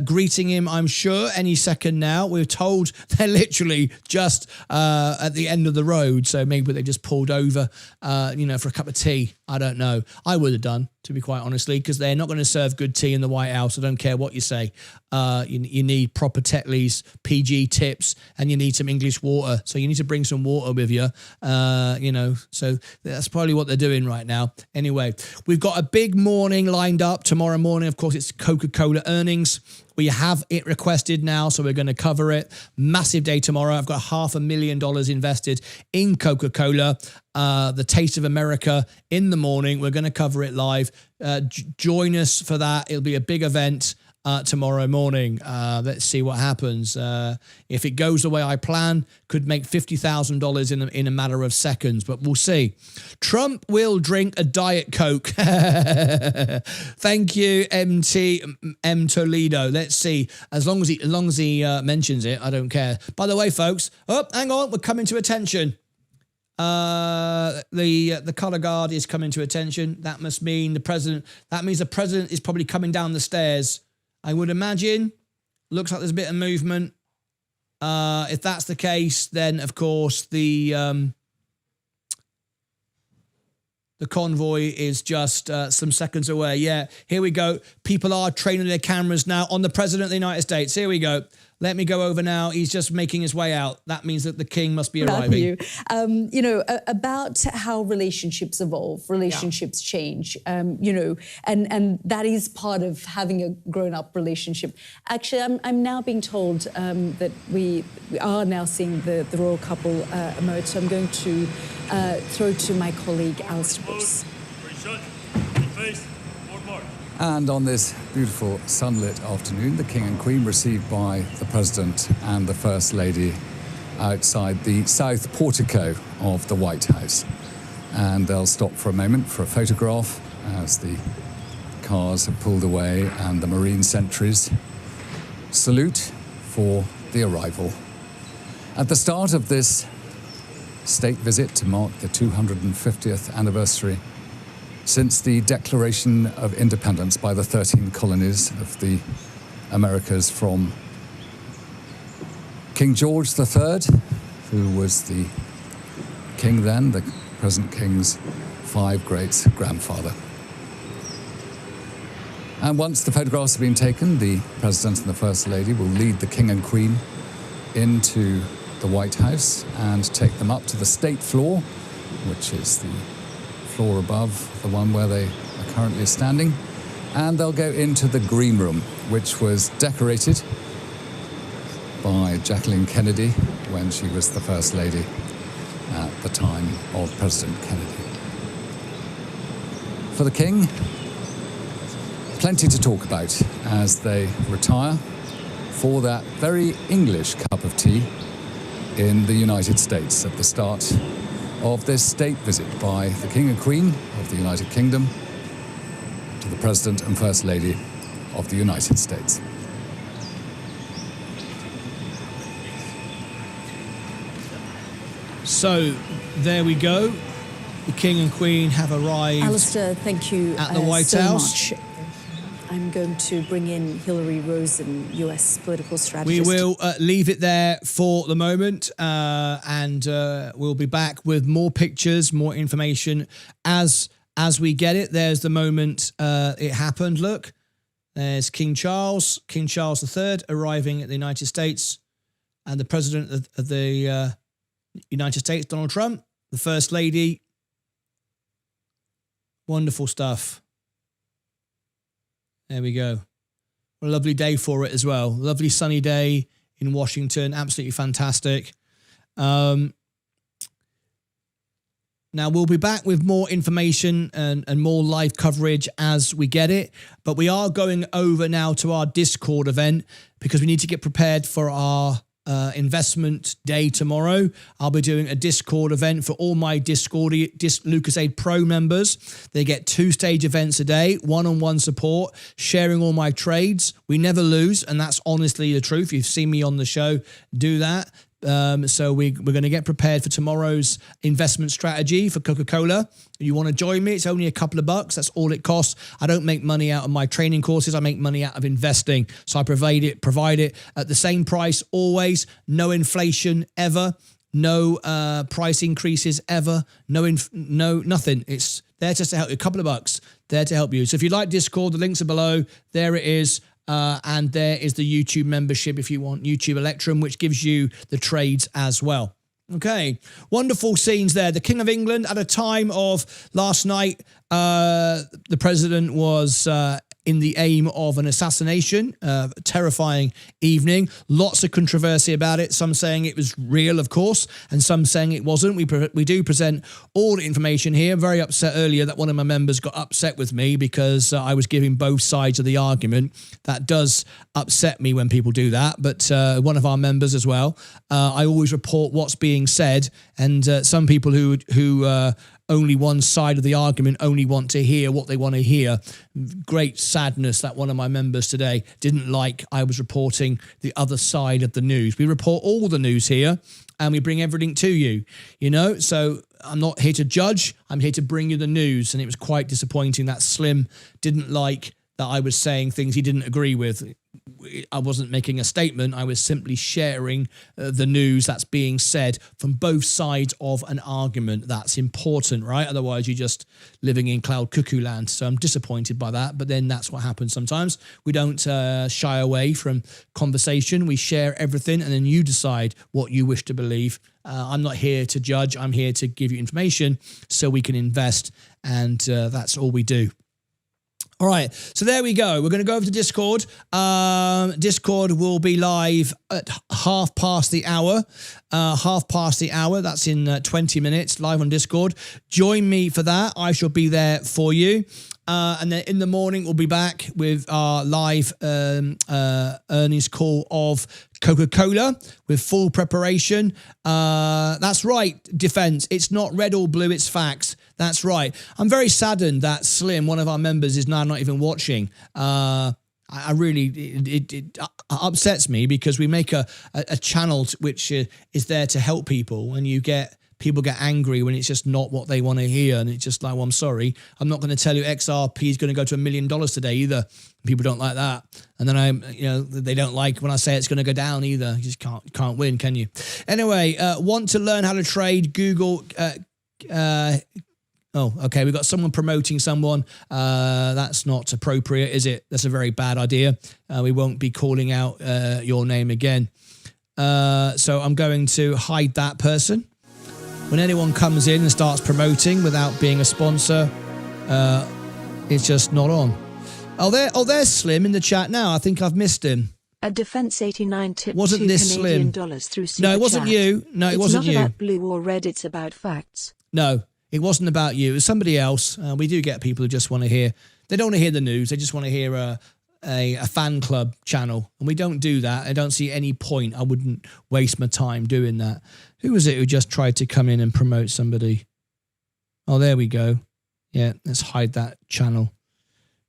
greeting him, I'm sure, any second now. We're told they're literally just at the end of the road. So maybe they just pulled over, for a cup of tea. I don't know. I would have done, to be quite honestly, because they're not going to serve good tea in the White House. I don't care what you say. You need proper Tetley's, PG tips, and you need some English water. So you need to bring some water with you, So that's probably what they're doing right now. Anyway, we've got a big morning lined up tomorrow morning. Of course, it's Coca-Cola earnings. We have it requested now, so we're going to cover it. Massive day tomorrow. I've got $500,000 invested in Coca-Cola. The Taste of America in the morning. We're going to cover it live. Join us for that. It'll be a big event tomorrow morning. Let's see what happens. If it goes the way I plan, could make $50,000 in a matter of seconds, but we'll see. Trump will drink a Diet Coke. Thank you, M Toledo. Let's see. As long as he mentions it, I don't care. By the way, folks, hang on, we're coming to attention. The color guard is coming to attention. That must mean the president. That means the president is probably coming down the stairs, I would imagine. Looks like there's a bit of movement. If that's the case, then of course the convoy is just some seconds away. Yeah, here we go. People are training their cameras now on the President of the United States. Here we go. Let me go over now. He's just making his way out. That means that the King must be arriving. About how relationships evolve, relationships change, and that is part of having a grown-up relationship. Actually, I'm now being told that we are now seeing the royal couple emerge, so I'm going to throw to my colleague, Alistair Bruce. And on this beautiful sunlit afternoon, the King and Queen received by the President and the First Lady outside the south portico of the White House. And they'll stop for a moment for a photograph as the cars have pulled away and the Marine sentries salute for the arrival. At the start of this state visit to mark the 250th anniversary since the Declaration of Independence by the 13 colonies of the Americas from King George III, who was the king then, the present king's 5 great-grandfather. And once the photographs have been taken, the President and the First Lady will lead the King and Queen into the White House and take them up to the State floor, which is the floor above the one where they are currently standing. And they'll go into the Green Room, which was decorated by Jacqueline Kennedy when she was the First Lady at the time of President Kennedy. For the King, plenty to talk about as they retire for that very English cup of tea in the United States at the start of this state visit by the King and Queen of the United Kingdom to the President and First Lady of the United States. So there we go. The King and Queen have arrived. Alistair, thank you at the White so House. much. I'm going to bring in Hillary Rosen, US political We strategist. will leave it there for the moment, and we'll be back with more pictures, more information as we get it. There's the moment it happened. Look, there's King Charles III arriving at the United States, and the President of the United States, Donald Trump, the First Lady. Wonderful stuff. There we go. What a lovely day for it as well. Lovely sunny day in Washington. Absolutely fantastic. Now, we'll be back with more information and more live coverage as we get it. But we are going over now to our Discord event because we need to get prepared for our investment day tomorrow. I'll be doing a Discord event for all my LucasAid Pro members. They get 2-stage events a day, one-on-one support, sharing all my trades. We never lose, and that's honestly the truth. You've seen me on the show do that. So we're going to get prepared for tomorrow's investment strategy for Coca-Cola. If you want to join me, it's only a couple of bucks. That's all it costs. I don't make money out of my training courses. I make money out of investing. So I provide it at the same price always. No inflation ever. No price increases ever. No, nothing. It's there just to help you. A couple of bucks there to help you. So if you like Discord, the links are below. There it is. And there is the YouTube membership if you want YouTube Electrum, which gives you the trades as well. Okay, wonderful scenes there. The King of England at a time of last night, the president was in the aim of an assassination, terrifying evening. Lots of controversy about it. Some saying it was real, of course, and some saying it wasn't. We do present all the information here. I'm very upset earlier that one of my members got upset with me because I was giving both sides of the argument. That does upset me when people do that, but one of our members as well. I always report what's being said, and some people who only one side of the argument only want to hear what they want to hear. Great sadness that one of my members today didn't like I was reporting the other side of the news. We report all the news here and we bring everything to you, you know? So I'm not here to judge. I'm here to bring you the news. And it was quite disappointing that Slim didn't like that I was saying things he didn't agree with. I wasn't making a statement. I was simply sharing the news that's being said from both sides of an argument. That's important, right? Otherwise, you're just living in cloud cuckoo land. So I'm disappointed by that. But then that's what happens sometimes. We don't shy away from conversation. We share everything, and then you decide what you wish to believe. I'm not here to judge. I'm here to give you information so we can invest, and that's all we do. All right, so there we go. We're going to go over to Discord. Discord will be live at 1/2 the hour. 1/2 the hour, that's in 20 minutes, live on Discord. Join me for that. I shall be there for you. And then in the morning, we'll be back with our live earnings call of Coca-Cola with full preparation. That's right, Defense. It's not red or blue, it's facts. That's right. I'm very saddened that Slim, one of our members, is now not even watching. I really, it upsets me because we make a channel which is there to help people, and people get angry when it's just not what they want to hear. And it's just like, well, I'm sorry, I'm not going to tell you XRP is going to go to $1 million today either. People don't like that. And then they don't like when I say it's going to go down either. You just can't win, can you? Anyway, want to learn how to trade? Google. Oh, okay. We've got someone promoting someone. That's not appropriate, is it? That's a very bad idea. We won't be calling out your name again. So I'm going to hide that person. When anyone comes in and starts promoting without being a sponsor, it's just not on. There's Slim in the chat now. I think I've missed him. A Defense 89 tip wasn't this Canadian Slim? dollars through Super No, it wasn't Chat. you. No, it wasn't you. It's not about blue or red. It's about facts. No, it wasn't about you. It was somebody else. We do get people who just want to hear. They don't want to hear the news. They just want to hear a fan club channel, and we don't do that. I don't see any point. I wouldn't waste my time doing that. Who was it who just tried to come in and promote somebody? Oh, there we go. Yeah, let's hide that channel.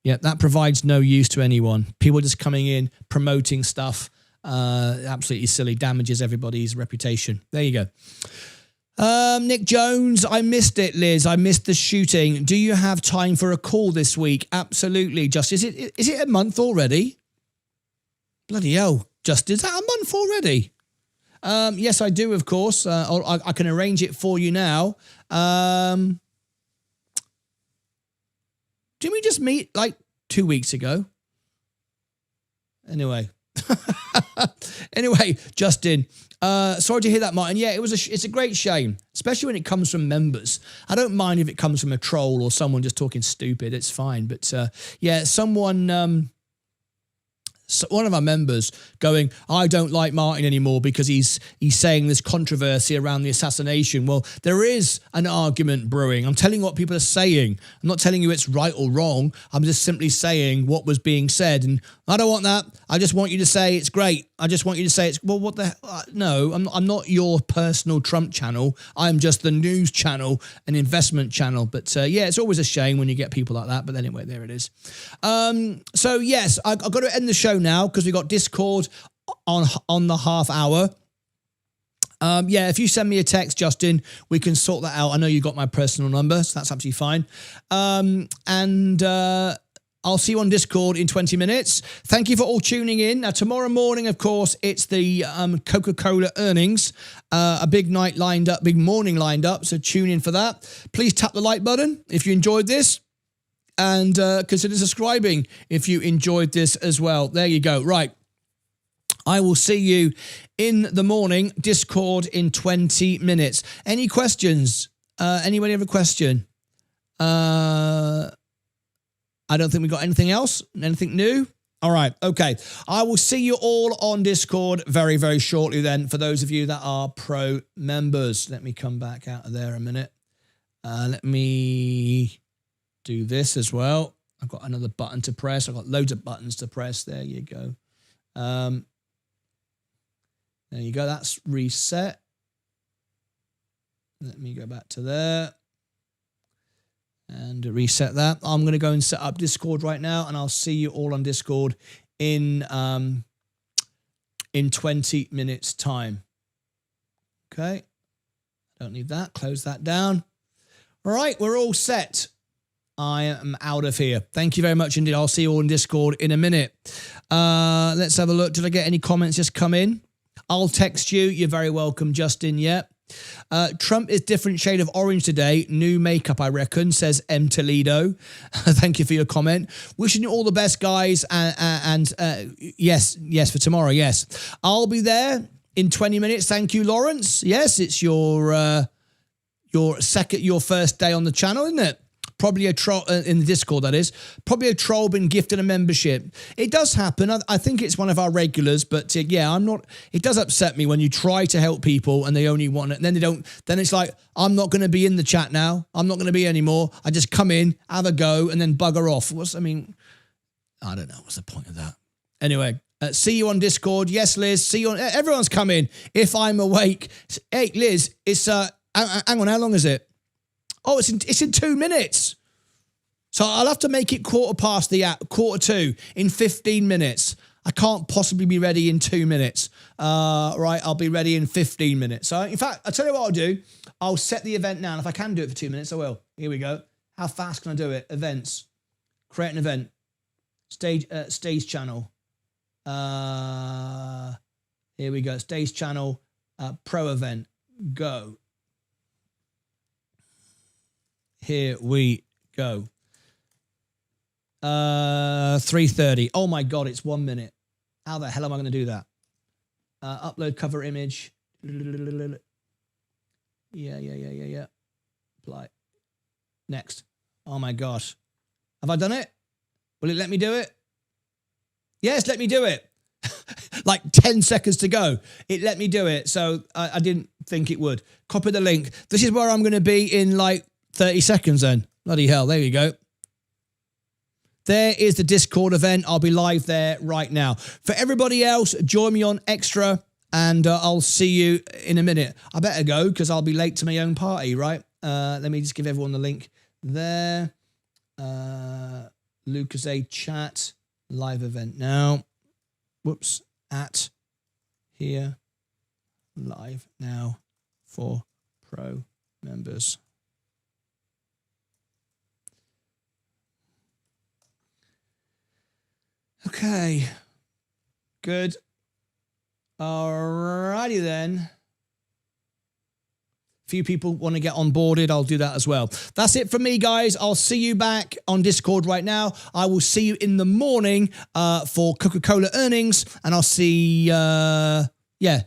Yeah, that provides no use to anyone. People just coming in, promoting stuff, absolutely silly, damages everybody's reputation. There you go. Nick Jones, I missed it, Liz. I missed the shooting. Do you have time for a call this week? Absolutely. Just is it a month already? Bloody hell, just is that a month already? Yes, I do, of course. I can arrange it for you now. Didn't we just meet like 2 weeks ago? Anyway. Anyway, Justin, sorry to hear that, Martyn. Yeah, it's a great shame, especially when it comes from members. I don't mind if it comes from a troll or someone just talking stupid. It's fine. But yeah, one of our members going, I don't like Martyn anymore because he's saying this controversy around the assassination. Well, there is an argument brewing. I'm telling you what people are saying. I'm not telling you it's right or wrong. I'm just simply saying what was being said. And I don't want that. I just want you to say it's great. I just want you to say it's, well, what the hell? No, I'm not your personal Trump channel. I'm just the news channel, an investment channel. But yeah, it's always a shame when you get people like that. But anyway, there it is. So yes, I've got to end the show now because we got Discord on the half hour. Yeah, if you send me a text, Justin, we can sort that out. I know you got my personal number, so that's absolutely fine. I'll see you on Discord in 20 minutes. Thank you for all tuning in. Now, tomorrow morning, of course, it's the Coca-Cola earnings. A big night lined up, big morning lined up, so tune in for that. Please tap the like button if you enjoyed this. And consider subscribing if you enjoyed this as well. There you go. Right. I will see you in the morning. Discord in 20 minutes. Any questions? Anybody have a question? I don't think we got anything else. Anything new? All right. Okay. I will see you all on Discord very, very shortly then for those of you that are pro members. Let me come back out of there a minute. Let me do this as well. I've got another button to press. I've got loads of buttons to press. There you go. There you go. That's reset. Let me go back to there and reset that. I'm going to go and set up Discord right now, and I'll see you all on Discord in 20 minutes time. Okay. Don't need that. Close that down. All right. We're all set. I am out of here. Thank you very much indeed. I'll see you all in Discord in a minute. Let's have a look. Did I get any comments just come in? I'll text you. You're very welcome, Justin. Yeah. Trump is different shade of orange today. New makeup, I reckon, says M. Toledo. Thank you for your comment. Wishing you all the best, guys. And yes, for tomorrow. Yes. I'll be there in 20 minutes. Thank you, Lawrence. Yes, it's your first day on the channel, isn't it? Probably a troll in the Discord, that is. Probably a troll been gifted a membership. It does happen. I think it's one of our regulars, but yeah, I'm not. It does upset me when you try to help people and they only want it, and then they don't. Then it's like, I'm not going to be in the chat now. I'm not going to be anymore. I just come in, have a go, and then bugger off. I don't know. What's the point of that? Anyway, see you on Discord. Yes, Liz. See you on. Everyone's coming. If I'm awake. Hey, Liz. It's hang on. How long is it? Oh, it's in 2 minutes. So I'll have to make it quarter two in 15 minutes. I can't possibly be ready in 2 minutes. Right, I'll be ready in 15 minutes. So in fact, I'll tell you what I'll do. I'll set the event now. And if I can do it for 2 minutes, I will. Here we go. How fast can I do it? Events. Create an event. Stage channel. Here we go. Stage channel. Pro event. Go. Here we go. 3:30. Oh my God, it's 1 minute. How the hell am I going to do that? Upload cover image. Yeah. Apply. Next. Oh my gosh. Have I done it? Will it let me do it? Yes, let me do it. Like 10 seconds to go. It let me do it. So I didn't think it would. Copy the link. This is where I'm going to be in like 30 seconds then. Bloody hell. There you go. There is the Discord event. I'll be live there right now. For everybody else, join me on Extra and I'll see you in a minute. I better go because I'll be late to my own party, right? Let me just give everyone the link there. Lucas A chat, live event now. Whoops, at here, live now for pro members. Okay, good. Alrighty then. Few people want to get onboarded. I'll do that as well. That's it from me, guys. I'll see you back on Discord right now. I will see you in the morning for Coca-Cola earnings, and I'll see,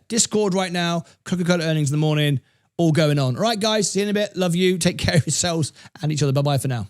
Discord right now, Coca-Cola earnings in the morning, all going on. All right, guys, see you in a bit. Love you. Take care of yourselves and each other. Bye-bye for now.